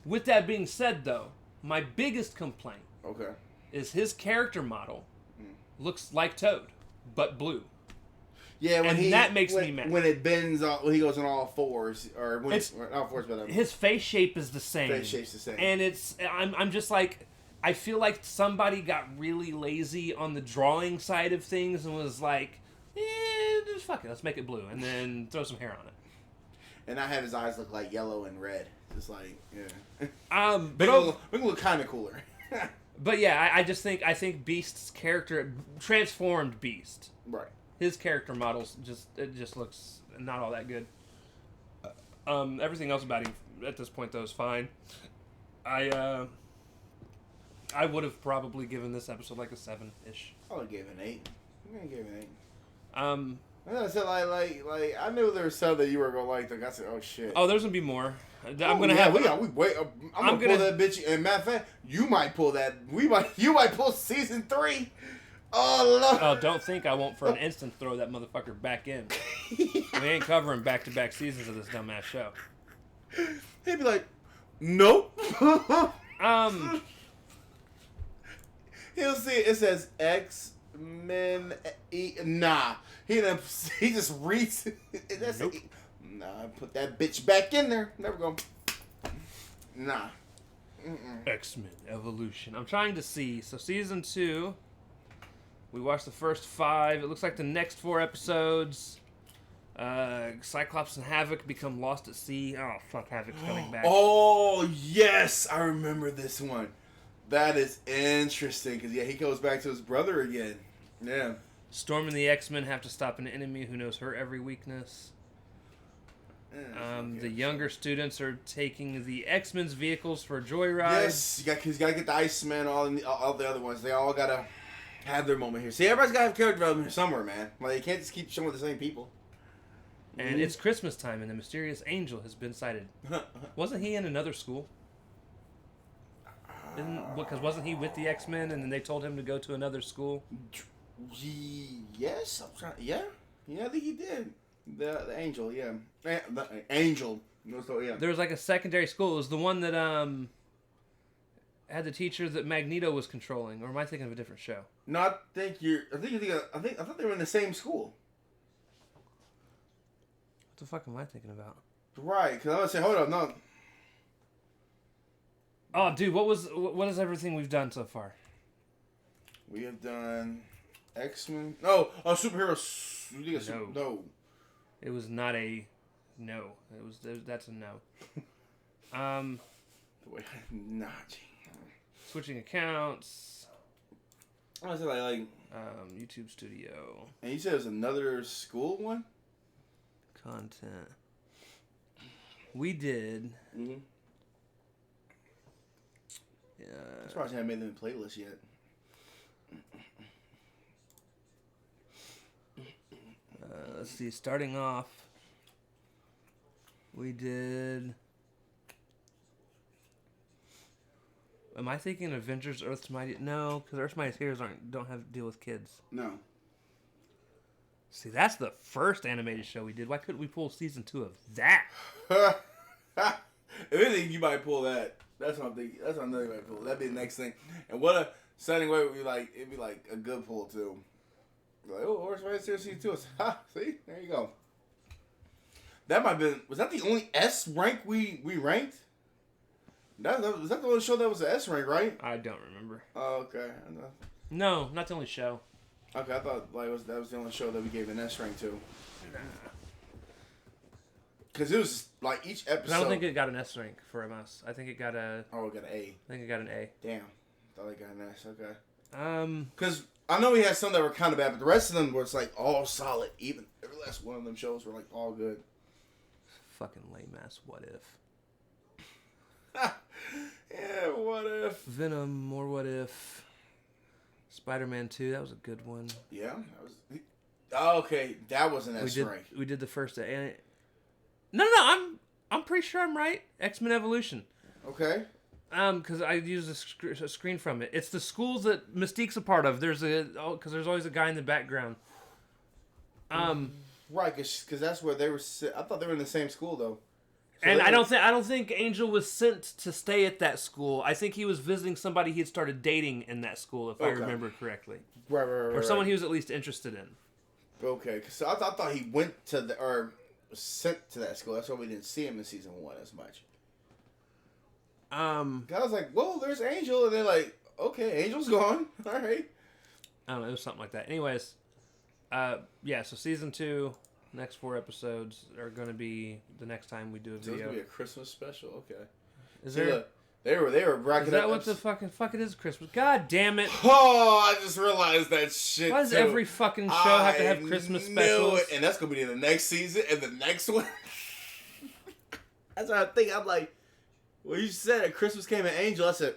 With that being said, though, my biggest complaint is his character model looks like Toad, but blue. Yeah, that makes me mad. When it bends, when he goes on all fours, or when all fours, but his face shape is the same. Face shape's the same, and I'm just like, I feel like somebody got really lazy on the drawing side of things and was like, just fuck it, let's make it blue, and then throw some hair on it. And not have his eyes look like yellow and red, just like yeah. Make it look kind of cooler. But yeah, I think Beast's character transformed Beast. Right. His character models just looks not all that good. Everything else about him at this point though is fine. I would have probably given this episode like a 7-ish. I would have given an 8. I'm gonna give it an 8. I said like I knew there was some that you were gonna like. I said, oh shit. Oh, there's gonna be more. I'm gonna pull that bitch. And matter of fact, you might pull that. You might pull season 3. Oh, Lord. Oh, don't think I won't for an instant throw that motherfucker back in. We ain't covering back-to-back seasons of this dumbass show. He'd be like, nope. He'll see it says XMen. Nah. He just reads it. Nope. Nah, put that bitch back in there. Never go. Nah. X-Men Evolution. I'm trying to see. So season 2... we watched the first 5. It looks like the next 4 episodes, Cyclops and Havoc become lost at sea. Oh, fuck, Havoc's coming back. Oh, yes! I remember this one. That is interesting, because, yeah, he goes back to his brother again. Yeah. Storm and the X-Men have to stop an enemy who knows her every weekness. The younger students are taking the X-Men's vehicles for a joyride. Yes, he's got to get the Iceman, all the other ones. They all got to have their moment here. See, everybody's got to have character development somewhere, man. Like, you can't just keep showing the same people. And it's Christmas time, and the mysterious angel has been sighted. Wasn't he in another school? Because wasn't he with the X-Men, and then they told him to go to another school? Yes, I'm trying. Yeah, I think he did. The angel, yeah, the angel. So, yeah. There was like a secondary school. It was the one that had the teacher that Magneto was controlling, or am I thinking of a different show? No, I thought they were in the same school. What the fuck am I thinking about? Right, because I was saying, hold up, no. Oh, dude, what is everything we've done so far? We have done X-Men. No, superheroes. No. It was not a no. That's a no. Switching accounts. I was like YouTube Studio. And you said it was another school one? Content. We did. Mm-hmm. Yeah. I'm surprised I haven't made them in playlist yet. Let's see. Starting off, we did. Am I thinking Avengers: Earth's Mightiest? No, because Earth's Mightiest Heroes don't have to deal with kids. No. See, that's the first animated show we did. Why couldn't we pull season 2 of that? If anything, you might pull that. That's what I'm thinking. That's what I'm thinking. Pull. That'd be the next thing. And what a setting way would be like. It'd be like a good pull too. Like, oh, Horse Race Season 2. Ha, see, there you go. That might have been. Was that the only S rank we ranked? Was that the only show that was an S rank, right? I don't remember. Oh, okay. No, not the only show. Okay, I thought that was the only show that we gave an S rank to. Nah. Because it was like each episode. I don't think it got an S rank from us. I think it got a. Oh, it got an A. I think it got an A. Damn, thought it got an S. Okay. Because I know we had some that were kind of bad, but the rest of them was like all solid. Even every last one of them shows were like all good. Fucking lame ass. What if? Yeah, what if? Venom, more what if. Spider-Man 2, that was a good one. Yeah, that was. Oh, okay, that was an S rank. We did the first. No, I'm pretty sure I'm right. X-Men Evolution. Okay. Because I used a screen from it. It's the schools that Mystique's a part of. Because there's always a guy in the background. Right, because that's where they were. I thought they were in the same school though. So and I don't think Angel was sent to stay at that school. I think he was visiting somebody he had started dating in that school, if I remember correctly. Right. Or someone he was at least interested in. Okay, because I thought he went to or was sent to that school. That's why we didn't see him in season 1 as much. I was like, whoa, there's Angel, and they're like, okay, Angel's gone. All right. I don't know, it was something like that. Anyways, yeah. So season 2. Next 4 episodes are going to be the next time we do a video. So it's going to be a Christmas special? Okay. Is there... Look, they were bracketing up. Is that what the fuck it is, Christmas? God damn it. Oh, I just realized that shit. Why does every fucking show have to have Christmas specials? And that's going to be in the next season and the next one. That's what I think. I'm like, well, you said it, Christmas came an Angel. I said,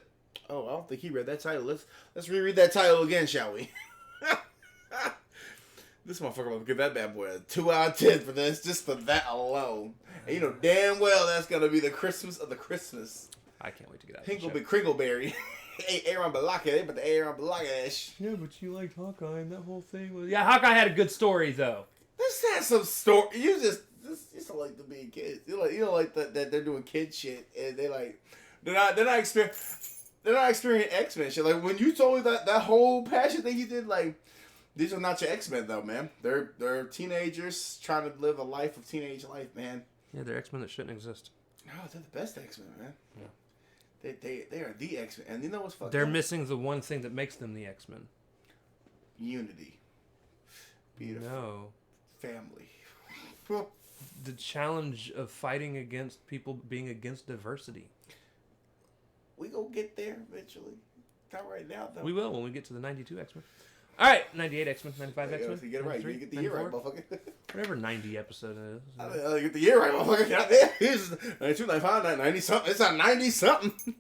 oh, I don't think he read that title. Let's reread that title again, shall we? This motherfucker will give that bad boy a 2 out of 10 for this, just for that alone. And you know damn well that's gonna be the Christmas of the Christmas. I can't wait to get out. Pinkleby Crinkleberry. Aaron Balaka, they put the Aaron Balaka ass. Yeah, but you liked Hawkeye, and that whole thing was. Yeah, Hawkeye had a good story though. This has some story. You just don't like to be kids. You don't like that they're doing kid shit, and they're not experiencing X-Men shit. Like when you told me that whole passion thing you did, like. These are not your X-Men, though, man. They're teenagers trying to live a life of teenage life, man. Yeah, they're X-Men that shouldn't exist. No, they're the best X-Men, man. Yeah. They are the X-Men. And you know what's fucked They're up? missing the one thing that makes them the X-Men. Unity. Beautiful. No. Family. The challenge of fighting against people being against diversity. We gonna get there eventually. Not right now, though. We will when we get to the 92 X-Men. All right, 98 X-Men, 95 X-Men. You get it right. You get the year right, motherfucker. Whatever 90 episode it is. I get the year right, motherfucker. Goddamn. It's 92, 95, 90 something. It's not 90 something.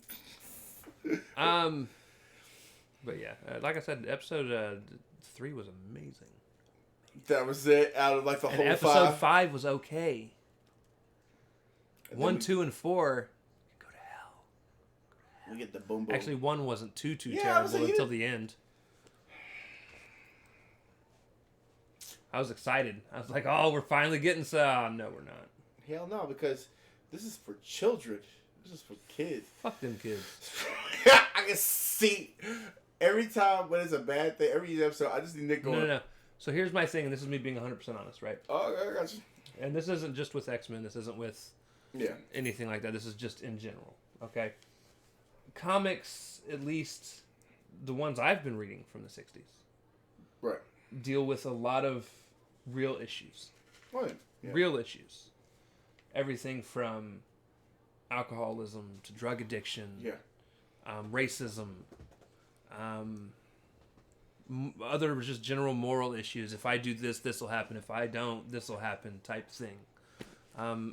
But yeah, like I said, episode 3 was amazing. That was it out of like the whole episode 5 was okay. And 1, 2, and 4 go to hell. We get the boom boom. Actually, 1 wasn't too terrible until the end. I was excited. I was like, oh, we're finally getting some. No, we're not. Hell no, because this is for children. This is for kids. Fuck them kids. I can see every time when it's a bad thing, every episode, I just need Nick going. No. So here's my thing, and this is me being 100% honest, right? Oh, I got you. And this isn't just with X-Men. This isn't with anything like that. This is just in general, okay? Comics, at least the ones I've been reading from the 60s. Right. Deal with a lot of real issues. Right. Yeah. Real issues. Everything from alcoholism to drug addiction. Yeah. Racism. Other just general moral issues. If I do this, this will happen. If I don't, this will happen type thing.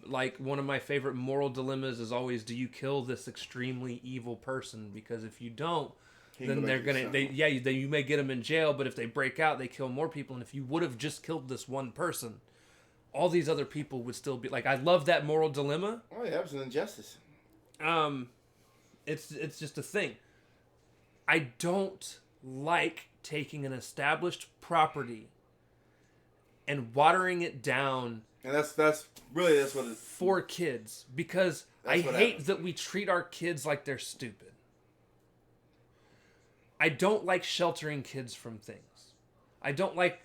Like one of my favorite moral dilemmas is always, do you kill this extremely evil person? Because if you don't, then you may get them in jail, but if they break out, they kill more people. And if you would have just killed this one person, all these other people would still be like. I love that moral dilemma. Oh yeah, that was an injustice. It's just a thing. I don't like taking an established property and watering it down. And that's what it is. For kids, because I hate that we treat our kids like they're stupid. I don't like sheltering kids from things. I don't like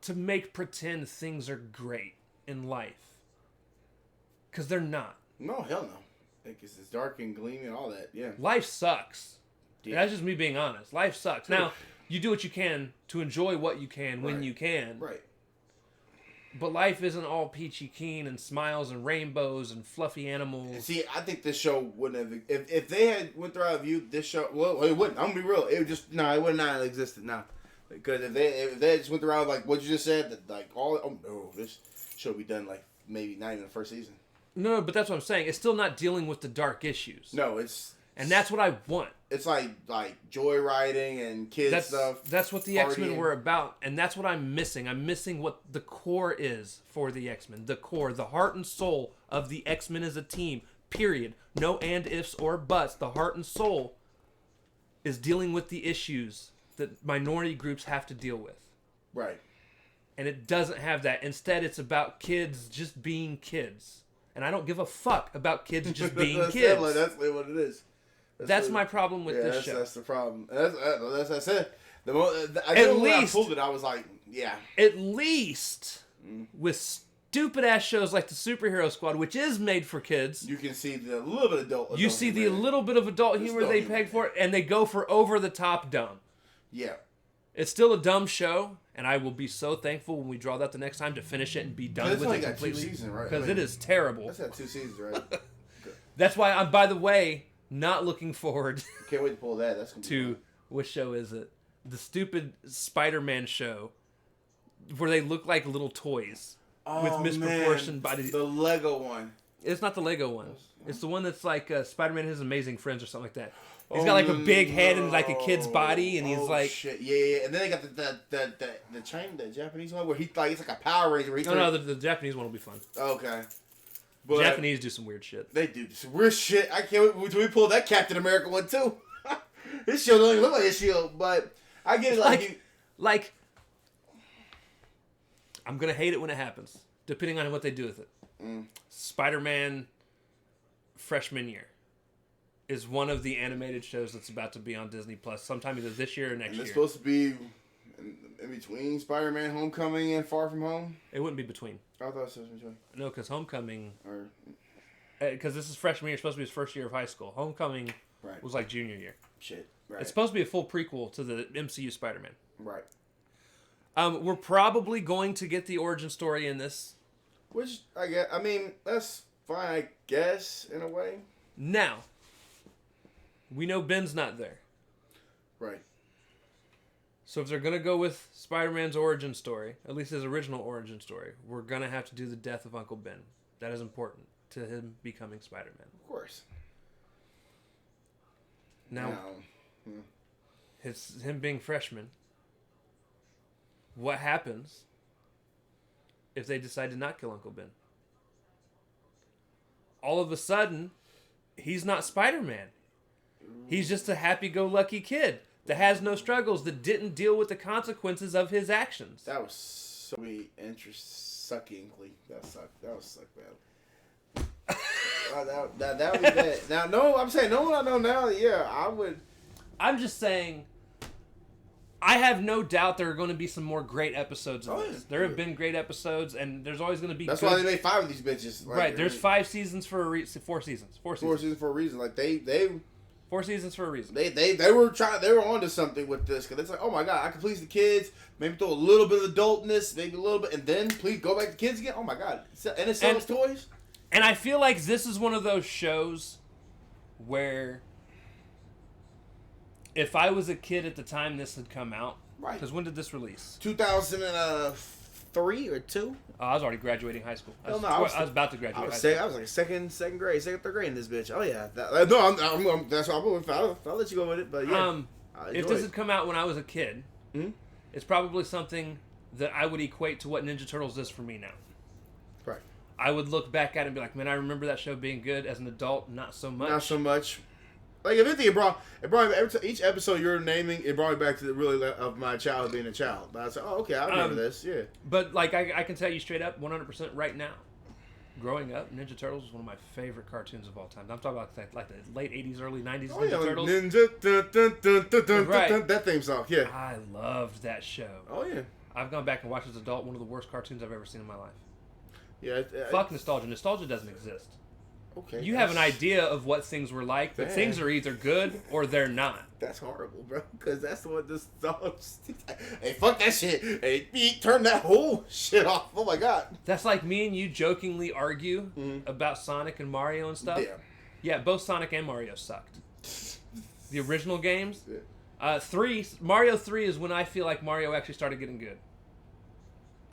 to make pretend things are great in life. Because they're not. No, hell no. It's dark and gloomy and all that, yeah. Life sucks. Yeah. That's just me being honest. Life sucks. Now, you do what you can to enjoy what you can when you can. Right. But life isn't all peachy keen and smiles and rainbows and fluffy animals. See, I think this show wouldn't have... If they had went through our view, this show... Well, it wouldn't. I'm going to be real. It would just... No, it would not have existed now. Because if they just went around like what you just said, that like all... Oh, no. This show would be done like maybe not even the first season. No, but that's what I'm saying. It's still not dealing with the dark issues. No, it's... And that's what I want. It's like joyriding and kids stuff. That's what the X-Men were about, and that's what I'm missing. I'm missing what the core is for the X-Men. The core, the heart and soul of the X-Men as a team, period. No and, ifs, or buts. The heart and soul is dealing with the issues that minority groups have to deal with. Right. And it doesn't have that. Instead, it's about kids just being kids. And I don't give a fuck about kids just being kids. That's what it is. That's my problem with this show. That's the problem. That's I said. When I pulled it, I was like, yeah. At least with stupid ass shows like the Superhero Squad, which is made for kids, you can see the little bit of adult. You see the little bit of adult humor they peg for it, and they go for over the top dumb. Yeah. It's still a dumb show, and I will be so thankful when we draw that the next time to finish it and be done with it completely. Because it is terrible. That's got 2 seasons, right? That's why I'm, by the way, not looking forward. Can't wait to pull that. That's gonna be fun. What show is it? The stupid Spider-Man show where they look like little toys with misproportioned bodies. The Lego one. It's not the Lego one. It's the one that's like Spider-Man and His Amazing Friends or something like that. He's got like a big head and like a kid's body, and he's like... Shit. Yeah. And then they got the Japanese one where it's like a Power Ranger. No, the Japanese one will be fun. Okay. But Japanese do some weird shit. They do some weird shit. I can't wait till we pull that Captain America one too. His shield doesn't even look like his shield, but I get it. Like, I'm gonna hate it when it happens, depending on what they do with it. Spider-Man freshman year is one of the animated shows that's about to be on Disney Plus sometime either this year or next year. It's supposed to be in between Spider-Man Homecoming and Far From Home? It wouldn't be between. I thought it was between. No, because Homecoming... Because this is freshman year, it's supposed to be his first year of high school. Homecoming was like junior year. Shit, right. It's supposed to be a full prequel to the MCU Spider-Man. Right. We're probably going to get the origin story in this. Which, I mean, that's fine, I guess, in a way. Now, we know Ben's not there. Right. So if they're going to go with Spider-Man's origin story, at least his original origin story, we're going to have to do the death of Uncle Ben. That is important to him becoming Spider-Man. Of course. Now, him being freshman, what happens if they decide to not kill Uncle Ben? All of a sudden, he's not Spider-Man. He's just a happy-go-lucky kid that has no struggles, that didn't deal with the consequences of his actions. That was so suckingly. That sucked bad. that would be bad. Now, no, I'm saying, no one I know now, yeah, I would. I'm just saying, I have no doubt there are going to be some more great episodes of this. There have been great episodes, and there's always going to be. That's why they made 5 of these bitches. Like, right, there's 5 seasons for a reason. 4 seasons. 4 seasons for a reason. Like they 4 seasons for a reason. They were onto something with this, because it's like, oh my god, I can please the kids, maybe throw a little bit of adultness, maybe a little bit, and then please go back to kids again. Oh my god, and it sells toys. And I feel like this is one of those shows where if I was a kid at the time this had come out, right? Because when did this release? 2003 or 2. Oh, I was already graduating high school. I was about to graduate. High school. I was like second grade, third grade in this bitch. Oh yeah, that's why I'll let you go with it. But yeah, if this had come out when I was a kid, it's probably something that I would equate to what Ninja Turtles is for me now. Right. I would look back at it and be like, man, I remember that show being good. As an adult, not so much. Not so much. Like if anything, it brought me each episode you're naming. It brought me back to the really of my childhood being a child. But I was like, oh okay, I remember this. Yeah. But like I can tell you straight up, 100% right now. Growing up, Ninja Turtles was one of my favorite cartoons of all time. I'm talking about like the late 80s, early 90s Oh, Ninja yeah, Turtles. Ninja, Right. that theme song, yeah. I loved that show. Oh, yeah. I've gone back and watched as an adult one of the worst cartoons I've ever seen in my life. Yeah. Fuck nostalgia. Nostalgia doesn't exist. Okay. You have an idea of what things were like, but things are either good or they're not. That's horrible, bro. Because that's what this song. Hey, fuck that shit. Hey, turn that whole shit off. Oh my god. That's like me and you jokingly argue about Sonic and Mario and stuff. Yeah. Yeah, both Sonic and Mario sucked. The original games. Yeah. Mario 3 is when I feel like Mario actually started getting good.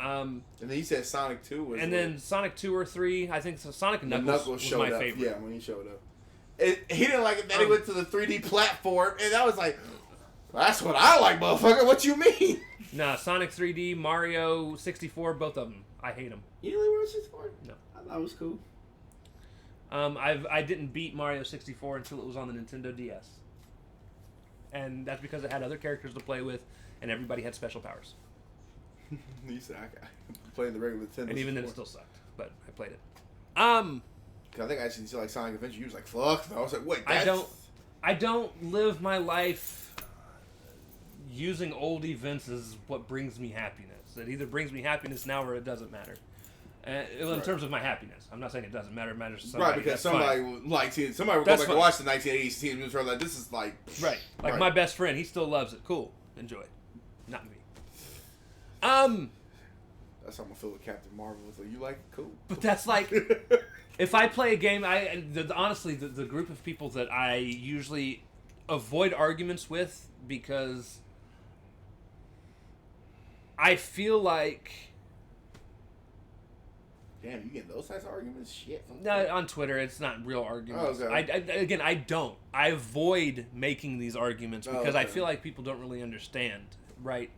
And then you said Sonic 2 was. And then Sonic 2 or 3, I think Sonic and Knuckles was my favorite. Yeah, when he showed up. He didn't like it that he went to the 3D platform, and I was like, that's what I like, motherfucker. What you mean? Nah, Sonic 3D, Mario 64, both of them. I hate them. You really were 64? No. I thought it was cool. I didn't beat Mario 64 until it was on the Nintendo DS. And that's because it had other characters to play with, and everybody had special powers. You said I played the regular Nintendo. And even then, it still sucked, but I played it. I think I actually see like Sonic Adventure. You was like, "Fuck!" I was like, "Wait, that's... I don't live my life using old events as what brings me happiness. It either brings me happiness now or it doesn't matter. In terms of my happiness, I'm not saying it doesn't matter. It matters to somebody. Right, because somebody would like to. Somebody would That's go back and watch the 1980s Teenage Mutant Turtles. Like, this is like right. My best friend, he still loves it. Cool, enjoy. Not me. That's how I'm gonna feel with Captain Marvel. It's like, you like it? Cool. But that's like, if I play a game, honestly, the group of people that I usually avoid arguments with because I feel like. Damn, you get those types of arguments? Shit. No, on Twitter, it's not real arguments. Oh, okay. I don't. I avoid making these arguments because I feel like people don't really understand, right?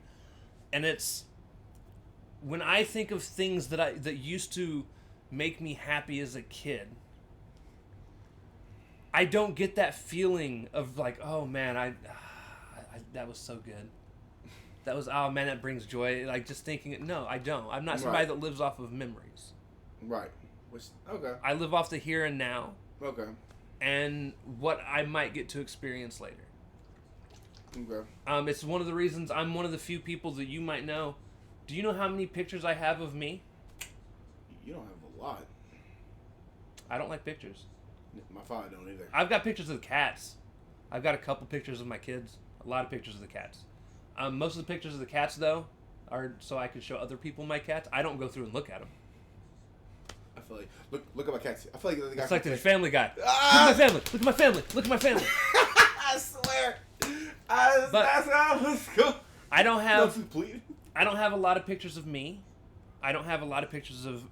And it's when I think of things that used to make me happy as a kid, I don't get that feeling of like, oh man, I that was so good. That was, oh man, that brings joy. Like just thinking it. No, I don't. I'm not somebody that lives off of memories. Right. Okay. I live off the here and now. Okay. And what I might get to experience later. Okay. It's one of the reasons I'm one of the few people that you might know. Do you know how many pictures I have of me? You don't have a lot. I don't like pictures. My father don't either. I've got pictures of the cats. I've got a couple pictures of my kids. A lot of pictures of the cats. Most of the pictures of the cats, though, are so I can show other people my cats. I don't go through and look at them. I feel like look at my cats. I feel like the guy. It's like the Family Guy. Ah! Look at my family. Look at my family. Look at my family. I swear. That's how it was cool. I don't have a lot of pictures of me. I don't have a lot of pictures of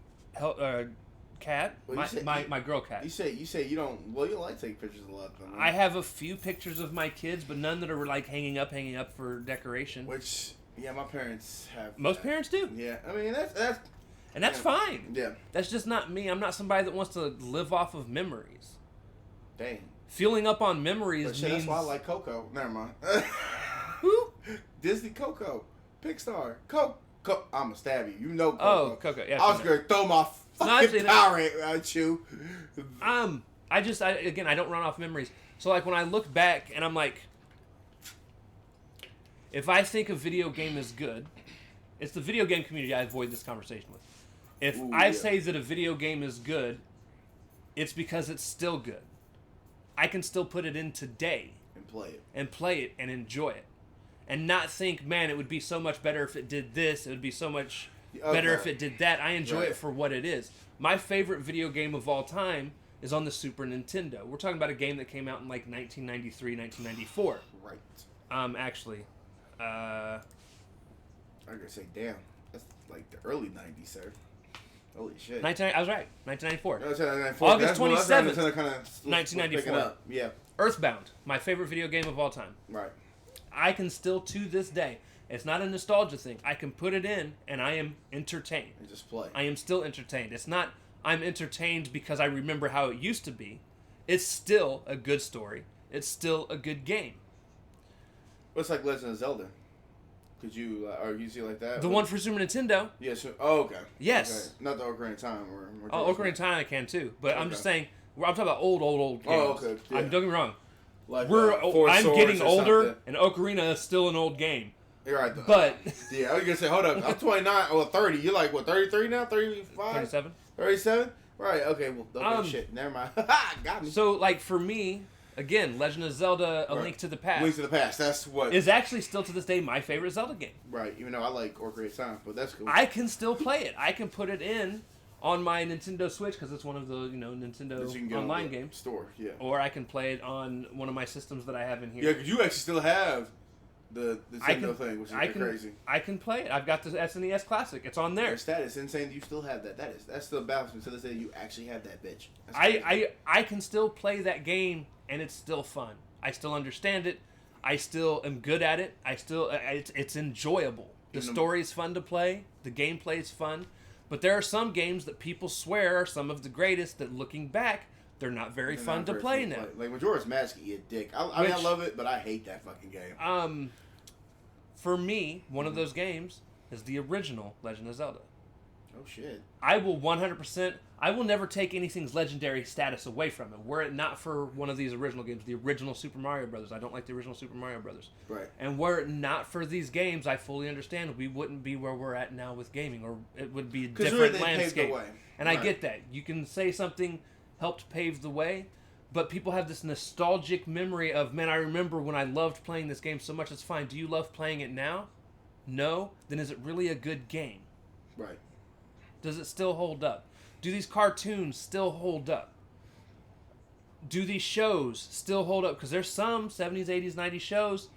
cat. Well, my girl cat. You say you don't. Well, you like to take pictures a lot. Though, I have a few pictures of my kids, but none that are like hanging up for decoration. Which my parents have. Most parents do. Yeah, I mean that's. And that's fine. Yeah. That's just not me. I'm not somebody that wants to live off of memories. Dang. Filling up on memories means... That's why I like Coco. Never mind. Who? Disney Coco. Pixar. Coco. I'm going to stab you. You know Coco. Oh, Coco. Yeah, I was going to throw my fucking power at you. I don't run off memories. So, like, when I look back and I'm like... If I think a video game is good... It's the video game community I avoid this conversation with. If I say that a video game is good, it's because it's still good. I can still put it in today. And play it and enjoy it. And not think, man, it would be so much better if it did this. It would be so much better if it did that. I enjoy it for what it is. My favorite video game of all time is on the Super Nintendo. We're talking about a game that came out in like 1993, 1994. Right. Actually. I was going to say, damn. That's like the early 90s, sir. Holy shit. I was right. 1994. 1994. August 27th, 1994. Yeah. Earthbound, my favorite video game of all time. Right. I can still, to this day, it's not a nostalgia thing. I can put it in, and I am entertained. And just play. I am still entertained. It's not I'm entertained because I remember how it used to be. It's still a good story. it's still a good game. What's like Legend of Zelda? Could you, or you see like that? The one for Super Nintendo? Yes. Oh, okay. Yes. Okay. Not the Ocarina of Time. Ocarina of Time I can too. But I'm just saying, I'm talking about old games. Oh, okay. Yeah. Don't get me wrong. Like, I'm getting older, and Ocarina is still an old game. You're right, though. But yeah, I was going to say, hold up. I'm 29 or 30. You're like, what, 33 now? 35? 37. 37? Right, okay. Well, shit. Never mind. Got me. So, like, for me, again, Legend of Zelda: A Link to the Past. Link to the Past. That's what is actually still to this day my favorite Zelda game. Right. Even though I like Ocarina of Time, but that's cool. I can still play it. I can put it in on my Nintendo Switch because it's one of the Nintendo online games. Store, yeah. Or I can play it on one of my systems that I have in here. Yeah, because you actually still have the Nintendo thing, which is crazy. I can play it. I've got the SNES Classic. It's on there. It's insane that you still have that. That's still baffles me to this day. You actually have that bitch. I can still play that game and it's still fun. I still understand it. I still am good at it. It's enjoyable. The story's fun to play. The gameplay's fun. But there are some games that people swear are some of the greatest that, looking back, they're not very fun to play now. Like Majora's Mask, you dick. I mean, I love it, but I hate that fucking game. For me, one of those games is the original Legend of Zelda. Oh, shit. I will 100%... I will never take anything's legendary status away from it. Were it not for one of these original games, the original Super Mario Brothers. I don't like the original Super Mario Brothers. Right. And were it not for these games, I fully understand we wouldn't be where we're at now with gaming, or it would be a different landscape. And I get that. You can say something helped pave the way, but people have this nostalgic memory of, man, I remember when I loved playing this game so much. It's fine. Do you love playing it now? No? Then is it really a good game? Right. Does it still hold up? Do these cartoons still hold up? Do these shows still hold up? Because there's some 70s, 80s, 90s shows.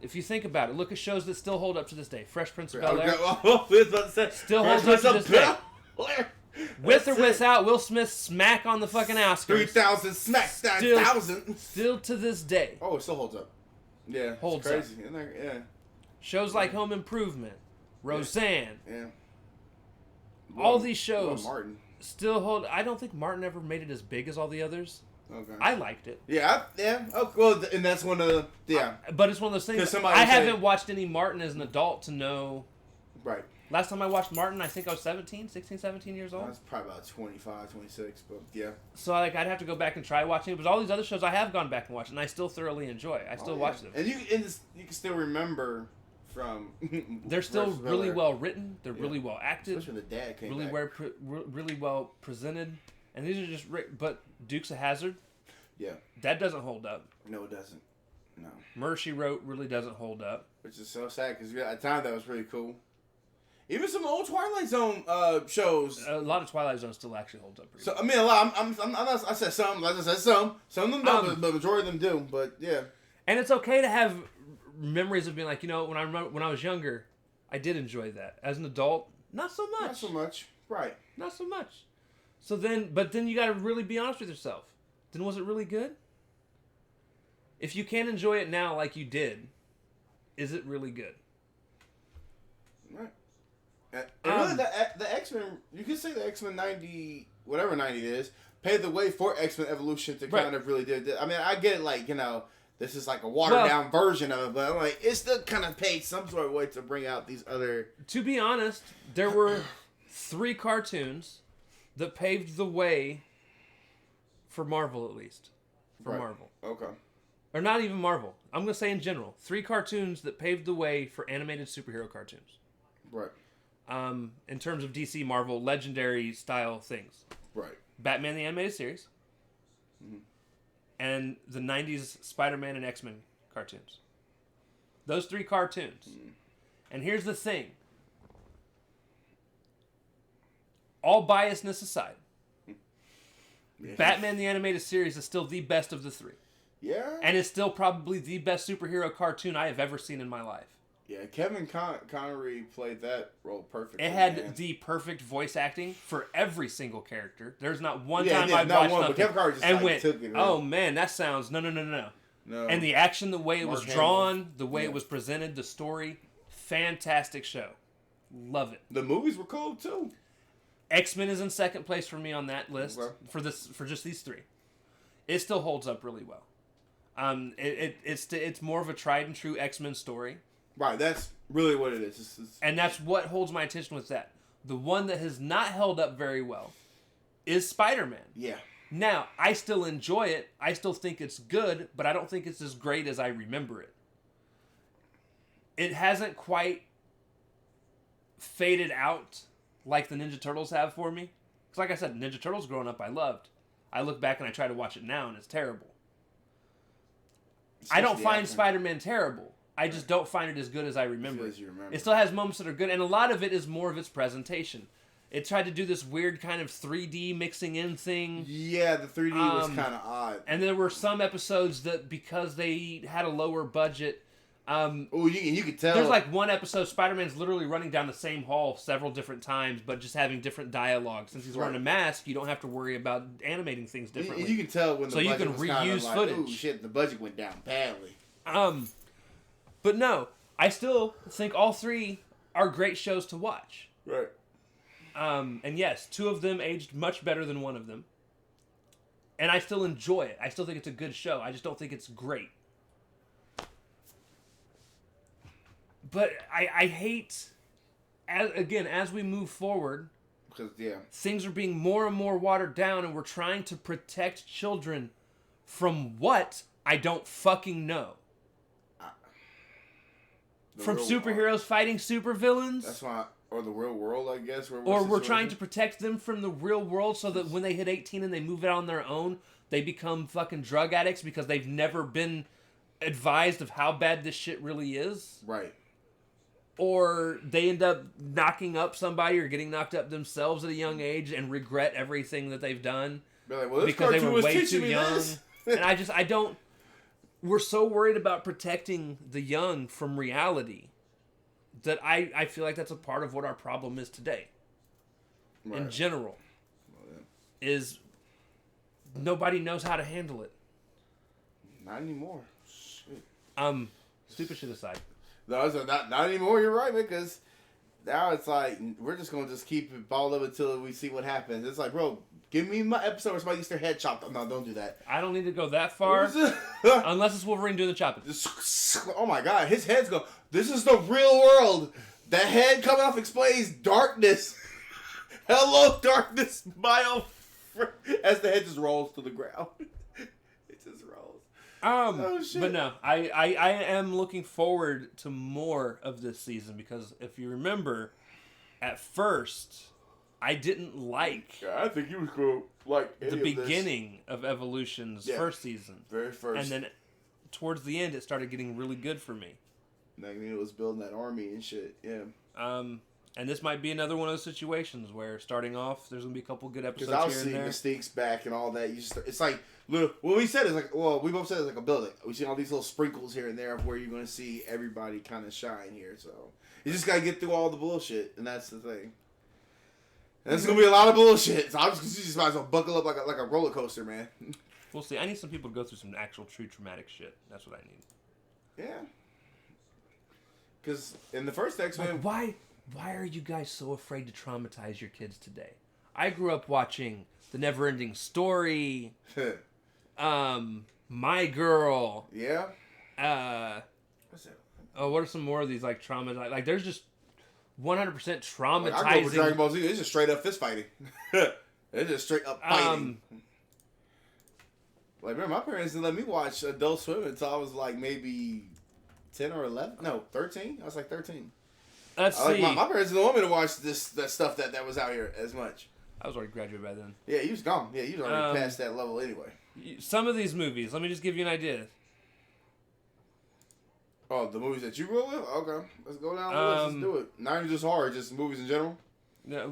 If you think about it, look at shows that still hold up to this day. Fresh Prince of Bel-Air. Still holds up to this day. With or without Will Smith smack on the fucking Oscars. 3,000 smack that 1,000. Still to this day. Oh, it still holds up. Yeah, holds crazy. up. Yeah. Shows like Home Improvement, Roseanne. Yeah. All these shows Martin still hold. I don't think Martin ever made it as big as all the others. Okay. I liked it. Yeah. Oh, well, and that's one of the but it's one of those things. I haven't watched any Martin as an adult to know. Right. Last time I watched Martin, I think I was 16, 17 years old. I was probably about 25, 26, but yeah. So I'd have to go back and try watching it. But all these other shows I have gone back and watched, and I still thoroughly enjoy. I still watch them. And you can still remember from. They're still really well written. They're really well acted. Especially when the dad came really back. Really well presented. And these are just. But Dukes of Hazzard. Yeah. That doesn't hold up. No, it doesn't. No. Murder, She Wrote really doesn't hold up. Which is so sad because at the time that was really cool. Even some old Twilight Zone shows. A lot of Twilight Zone still actually holds up. So I mean, a lot. I'm not, I said some. Like I said some. Some of them don't, but the majority of them do. But yeah. And it's okay to have memories of being like, when I was younger, I did enjoy that. As an adult, not so much. Not so much. Right. Not so much. So then, but then you got to really be honest with yourself. Then was it really good? If you can't enjoy it now like you did, is it really good? Right. And really, the X-Men, you could say the X-Men 90, whatever 90 it is, paved the way for X-Men Evolution to kind of really do it. I mean, I get it, like, this is like a watered-down version of it, but like, it still kind of paved some sort of way to bring out these other... To be honest, there were 3 cartoons that paved the way for Marvel, at least. Marvel. Okay. Or not even Marvel. I'm going to say in general. 3 cartoons that paved the way for animated superhero cartoons. Right. In terms of DC, Marvel, legendary style things. Right. Batman the Animated Series. Mm-hmm. And the 90s Spider-Man and X-Men cartoons. Those 3 cartoons. Mm-hmm. And here's the thing. All biasness aside, Batman the Animated Series is still the best of the 3. Yeah. And it's still probably the best superhero cartoon I have ever seen in my life. Yeah, Kevin Connery played that role perfectly. It had the perfect voice acting for every single character. There's not one time I watched something Kevin Connery just and like, went, took it. "Oh man, that sounds no." And the action, the way it was drawn, the way it was presented, the story, fantastic show. Love it. The movies were cool too. X-Men is in second place for me on that list for just these 3. It still holds up really well. It's more of a tried and true X-Men story. Right, that's really what it is. And that's what holds my attention with that. The one that has not held up very well is Spider-Man. Yeah. Now, I still enjoy it. I still think it's good, but I don't think it's as great as I remember it. It hasn't quite faded out like the Ninja Turtles have for me. Because like I said, Ninja Turtles growing up I loved. I look back and I try to watch it now and it's terrible. I don't find Spider-Man terrible. I just don't find it as good as I remember. It still has moments that are good, and a lot of it is more of its presentation. It tried to do this weird kind of 3D mixing in thing. Yeah, the 3D was kind of odd. And there were some episodes that, because they had a lower budget... you could tell. There's like one episode, Spider-Man's literally running down the same hall several different times, but just having different dialogue. Since he's wearing a mask, you don't have to worry about animating things differently. You can tell when the budget you can was reuse like, footage. Ooh, shit, the budget went down badly. But no, I still think all three are great shows to watch. Right. And yes, two of them aged much better than one of them. And I still enjoy it. I still think it's a good show. I just don't think it's great. But I hate, as we move forward, because things are being more and more watered down, and we're trying to protect children from what? I don't fucking know. From superheroes fighting supervillains? That's why, or the real world, I guess. Or we're trying to protect them from the real world so that when they hit 18 and they move out on their own, they become fucking drug addicts because they've never been advised of how bad this shit really is. Right. Or they end up knocking up somebody or getting knocked up themselves at a young age and regret everything that they've done. Like, well, because they were way too young. And I don't... We're so worried about protecting the young from reality that I feel like that's a part of what our problem is today. Right. In general. Well, yeah. Is nobody knows how to handle it. Not anymore. Shit. Stupid shit aside. No, not anymore, you're right, because now it's like, we're just going to just keep it balled up until we see what happens. It's like, bro, give me my episode where somebody gets their head chopped. No, don't do that. I don't need to go that far. Unless it's Wolverine doing the chopping. Oh my god, his head's go. This is the real world. The head coming off explains darkness. Hello, darkness, as the head just rolls to the ground. It just rolls. Oh, shit. But no, I am looking forward to more of this season because if you remember, at first, I didn't like. Yeah, I think you was cool. Like the beginning of Evolution's first season, very first, and then towards the end, it started getting really good for me. Magneto was building that army and shit. Yeah. And this might be another one of those situations where starting off, there's gonna be a couple good episodes here and there. Because I was seeing Mystique's back and all that. It's like little. What we said is like. Well, we both said it's like a building. We see all these little sprinkles here and there of where you're gonna see everybody kind of shine here. So you just gotta get through all the bullshit, and that's the thing. And there's gonna be a lot of bullshit. So you just might as well buckle up like a roller coaster, man. We'll see. I need some people to go through some actual true traumatic shit. That's what I need. Yeah. Because in the first X-Men... Why are you guys so afraid to traumatize your kids today? I grew up watching The Never-Ending Story, My Girl. Yeah? What's that? Oh, what are some more of these, like, trauma? Like, there's just 100% traumatizing... Like, I grew up with Dragon Ball Z. It's just straight up fist fighting. It's just straight up fighting. Like, remember, my parents didn't let me watch Adult Swim until I was, like, maybe... 10 or 11? No, 13? I was like 13. Let's see. My parents didn't want me to watch that stuff that was out here as much. I was already graduated by then. Yeah, he was gone. Yeah, he was already past that level anyway. Some of these movies, let me just give you an idea. Oh, the movies that you grew up with? Okay. Let's go down the list. Let's do it. Not even just horror, just movies in general?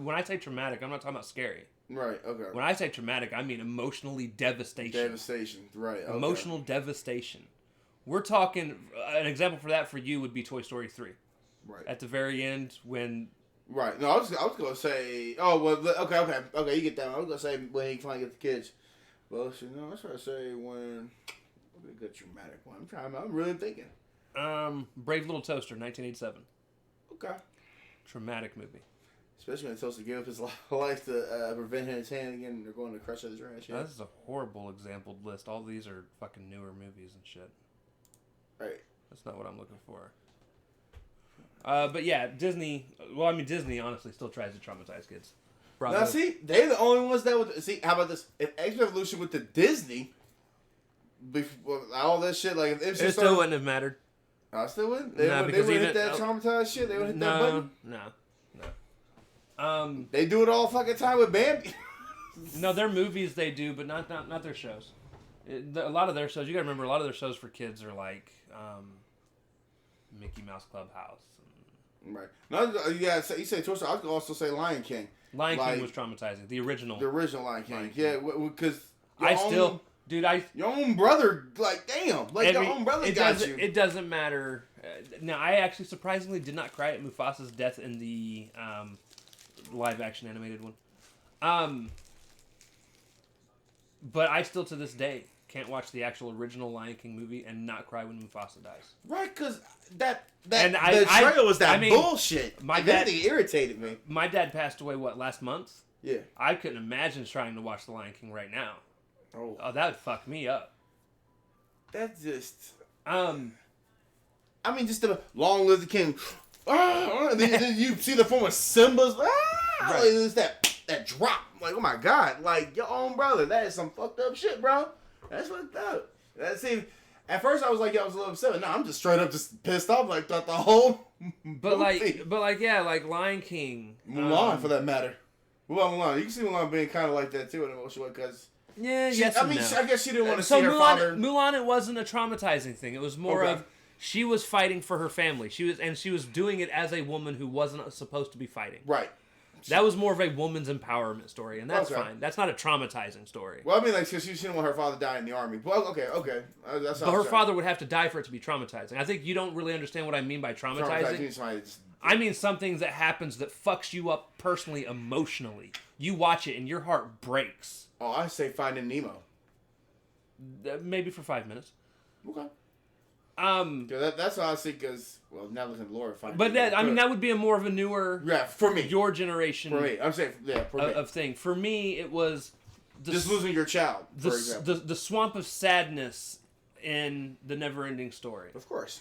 When I say traumatic, I'm not talking about scary. Right, okay. When I say traumatic, I mean emotionally devastation. Devastation, right. Okay. Emotional devastation. We're talking, an example for that for you would be Toy Story 3. Right. At the very end when... Right. No, I was going to say... Oh, well, okay, you get that one. I was going to say when he finally gets the kids. Well, I was trying to say when... What a good dramatic one. I'm really thinking. Brave Little Toaster, 1987. Okay. Traumatic movie. Especially when Tulsa gave up his life to prevent his hand again. They're going to crush his ranch. This is a horrible exampled list. All these are fucking newer movies and shit. Right. That's not what I'm looking for. But yeah, Disney. Well, I mean, Disney honestly still tries to traumatize kids. Bravo. Now, see, they're the only ones that would. See, how about this? If X-Men Evolution went to Disney, before, all this shit, like if it still wouldn't have mattered. I still wouldn't. They No, would because hit that traumatized shit. They would hit that button. No. They do it all fucking time with Bambi. No, their movies they do, but not their shows. A lot of their shows, you gotta remember, a lot of their shows for kids are like Mickey Mouse Clubhouse. Right. No, yeah, you say Toy Story. I could also say Lion King. Lion King was traumatizing. The original Lion King. Yeah, because your own brother, like, damn, like your own brother got you. It doesn't matter. Now, I actually surprisingly did not cry at Mufasa's death in the live action animated one. But I still to this day can't watch the actual original Lion King movie and not cry when Mufasa dies. Right, because the trailer was bullshit. My dad irritated me. My dad passed away last month. Yeah, I couldn't imagine trying to watch the Lion King right now. Oh, that would fuck me up. That's just. I mean, just the Long Live the King. And then you see the form of Simba's. Right. Like, there's that drop. Like, oh my god, like your own brother. That is some fucked up shit, bro. That's fucked up. At first I was like, I was a little upset. No, I'm just straight up just pissed off like the whole. But yeah, like Lion King, Mulan for that matter. Mulan, you can see Mulan being kind of like that too in an emotional way because. Yeah, I guess she didn't want to see her father. Mulan, it wasn't a traumatizing thing. It was more of she was fighting for her family. She was doing it as a woman who wasn't supposed to be fighting. Right. That was more of a woman's empowerment story, and that's fine. That's not a traumatizing story. Well, I mean, like, because she didn't want her father to die in the army. Well, okay. But her father would have to die for it to be traumatizing. I think you don't really understand what I mean by traumatizing. I mean something that happens that fucks you up personally, emotionally. You watch it and your heart breaks. Oh, I say Finding Nemo. Maybe for 5 minutes. Okay. That's what I see. Because now looking at Laura Finding. But that would be more of a newer. Yeah, for me. Your generation. For me, I'm saying for me. Of thing. For me, it was just losing your child. For example, the swamp of sadness in the Never-Ending Story. Of course.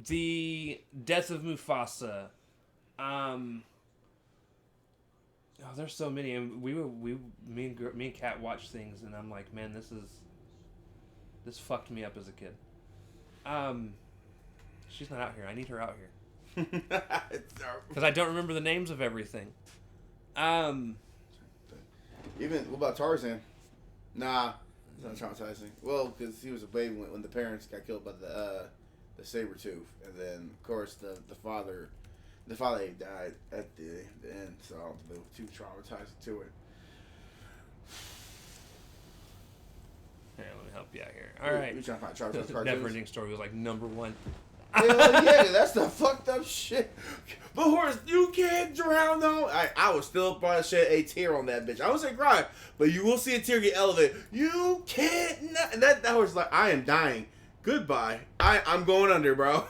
The death of Mufasa. There's so many, and me and Kat watch things, and I'm like, man, this fucked me up as a kid. She's not out here. I need her out here because I don't remember the names of everything. Even what about Tarzan? Nah, it's not traumatizing. Well, because he was a baby when the parents got killed by the saber tooth, and then of course the father. The father died at the end, so I don't think they were too traumatizing to it. Here, let me help you out here. All right. You're trying to find traumatizing cartoons? Never-Ending Story was like number 1. Hell yeah, that's the fucked up shit. But horse, you can't drown though. I will still probably shed a tear on that bitch. I won't say cry, but you will see a tear get elevated. You can't. And that horse like, I am dying. Goodbye. I'm going under, bro.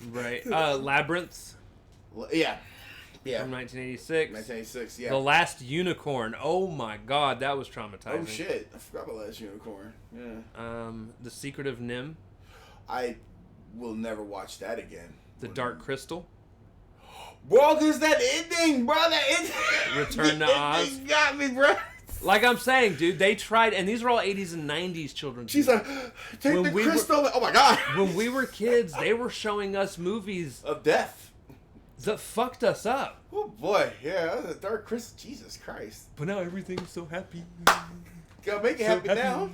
Right. Labyrinth. Yeah. From 1986. 1986, yeah. The Last Unicorn. Oh my god, that was traumatizing. Oh shit, I forgot about Last Unicorn. Yeah. The Secret of Nim. I will never watch that again. The Dark Crystal. Bro, cause that ending, bro, that ending. Return to Oz. Got me, bro. Like I'm saying, dude, they tried, and these are all 80s and 90s children. She's like, take the crystal. Oh my god. When we were kids, they were showing us movies of death. That fucked us up. Oh boy, yeah, that was a Dark Crystal. Jesus Christ. But now everything's so happy. Gotta make it happy now.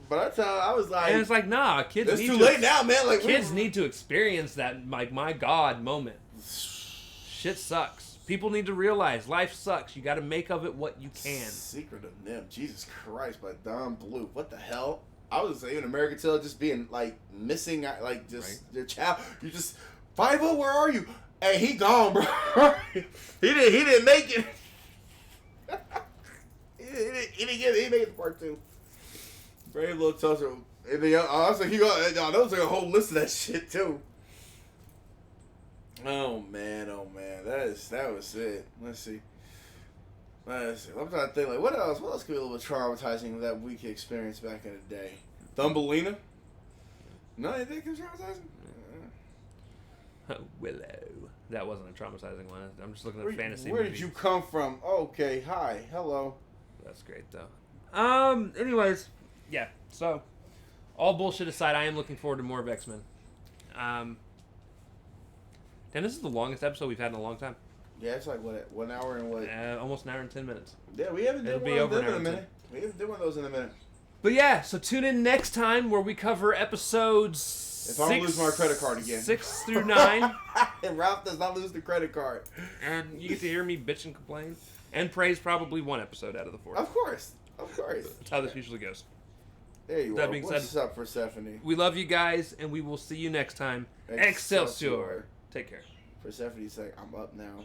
But I was like, and it's like, nah, kids. It's too late now, man. Like kids need to experience that, like, my God moment. Shit sucks. People need to realize life sucks. You got to make of it what you can. Secret of Nim, Jesus Christ, by Don Bluth. What the hell? I was saying American Tail just being like missing, like just their child. You just 5-0, where are you? Hey, he gone, bro. he didn't make it. he didn't make it to part 2. Brave little Tulsa. I was like, there was like a whole list of that shit too. Oh man, that was it. Let's see. I'm trying to think, like, what else could be a little bit traumatizing that we could experience back in the day? Thumbelina? No, you think it was traumatizing? Willow. That wasn't a traumatizing one. I'm just looking at fantasy Where movies. did you come from? Okay, hi, hello. That's great, though. Anyways, yeah. So, all bullshit aside, I am looking forward to more of X-Men. Damn, this is the longest episode we've had in a long time. Yeah, it's like, what, 1 hour and what? Almost an hour and 10 minutes. Yeah, we haven't done one of them in a minute. We haven't done one of those in a minute. But yeah, so tune in next time where we cover episodes If I don't lose my credit card again. 6 through 9. And Ralph does not lose the credit card. And you get to hear me bitch and complain. And praise probably one episode out of the 4. Of course. That's how this usually goes. There you That are. being What's said, up, Persephone? We love you guys, and we will see you next time. Excelsior. Take care. Persephone's like, I'm up now.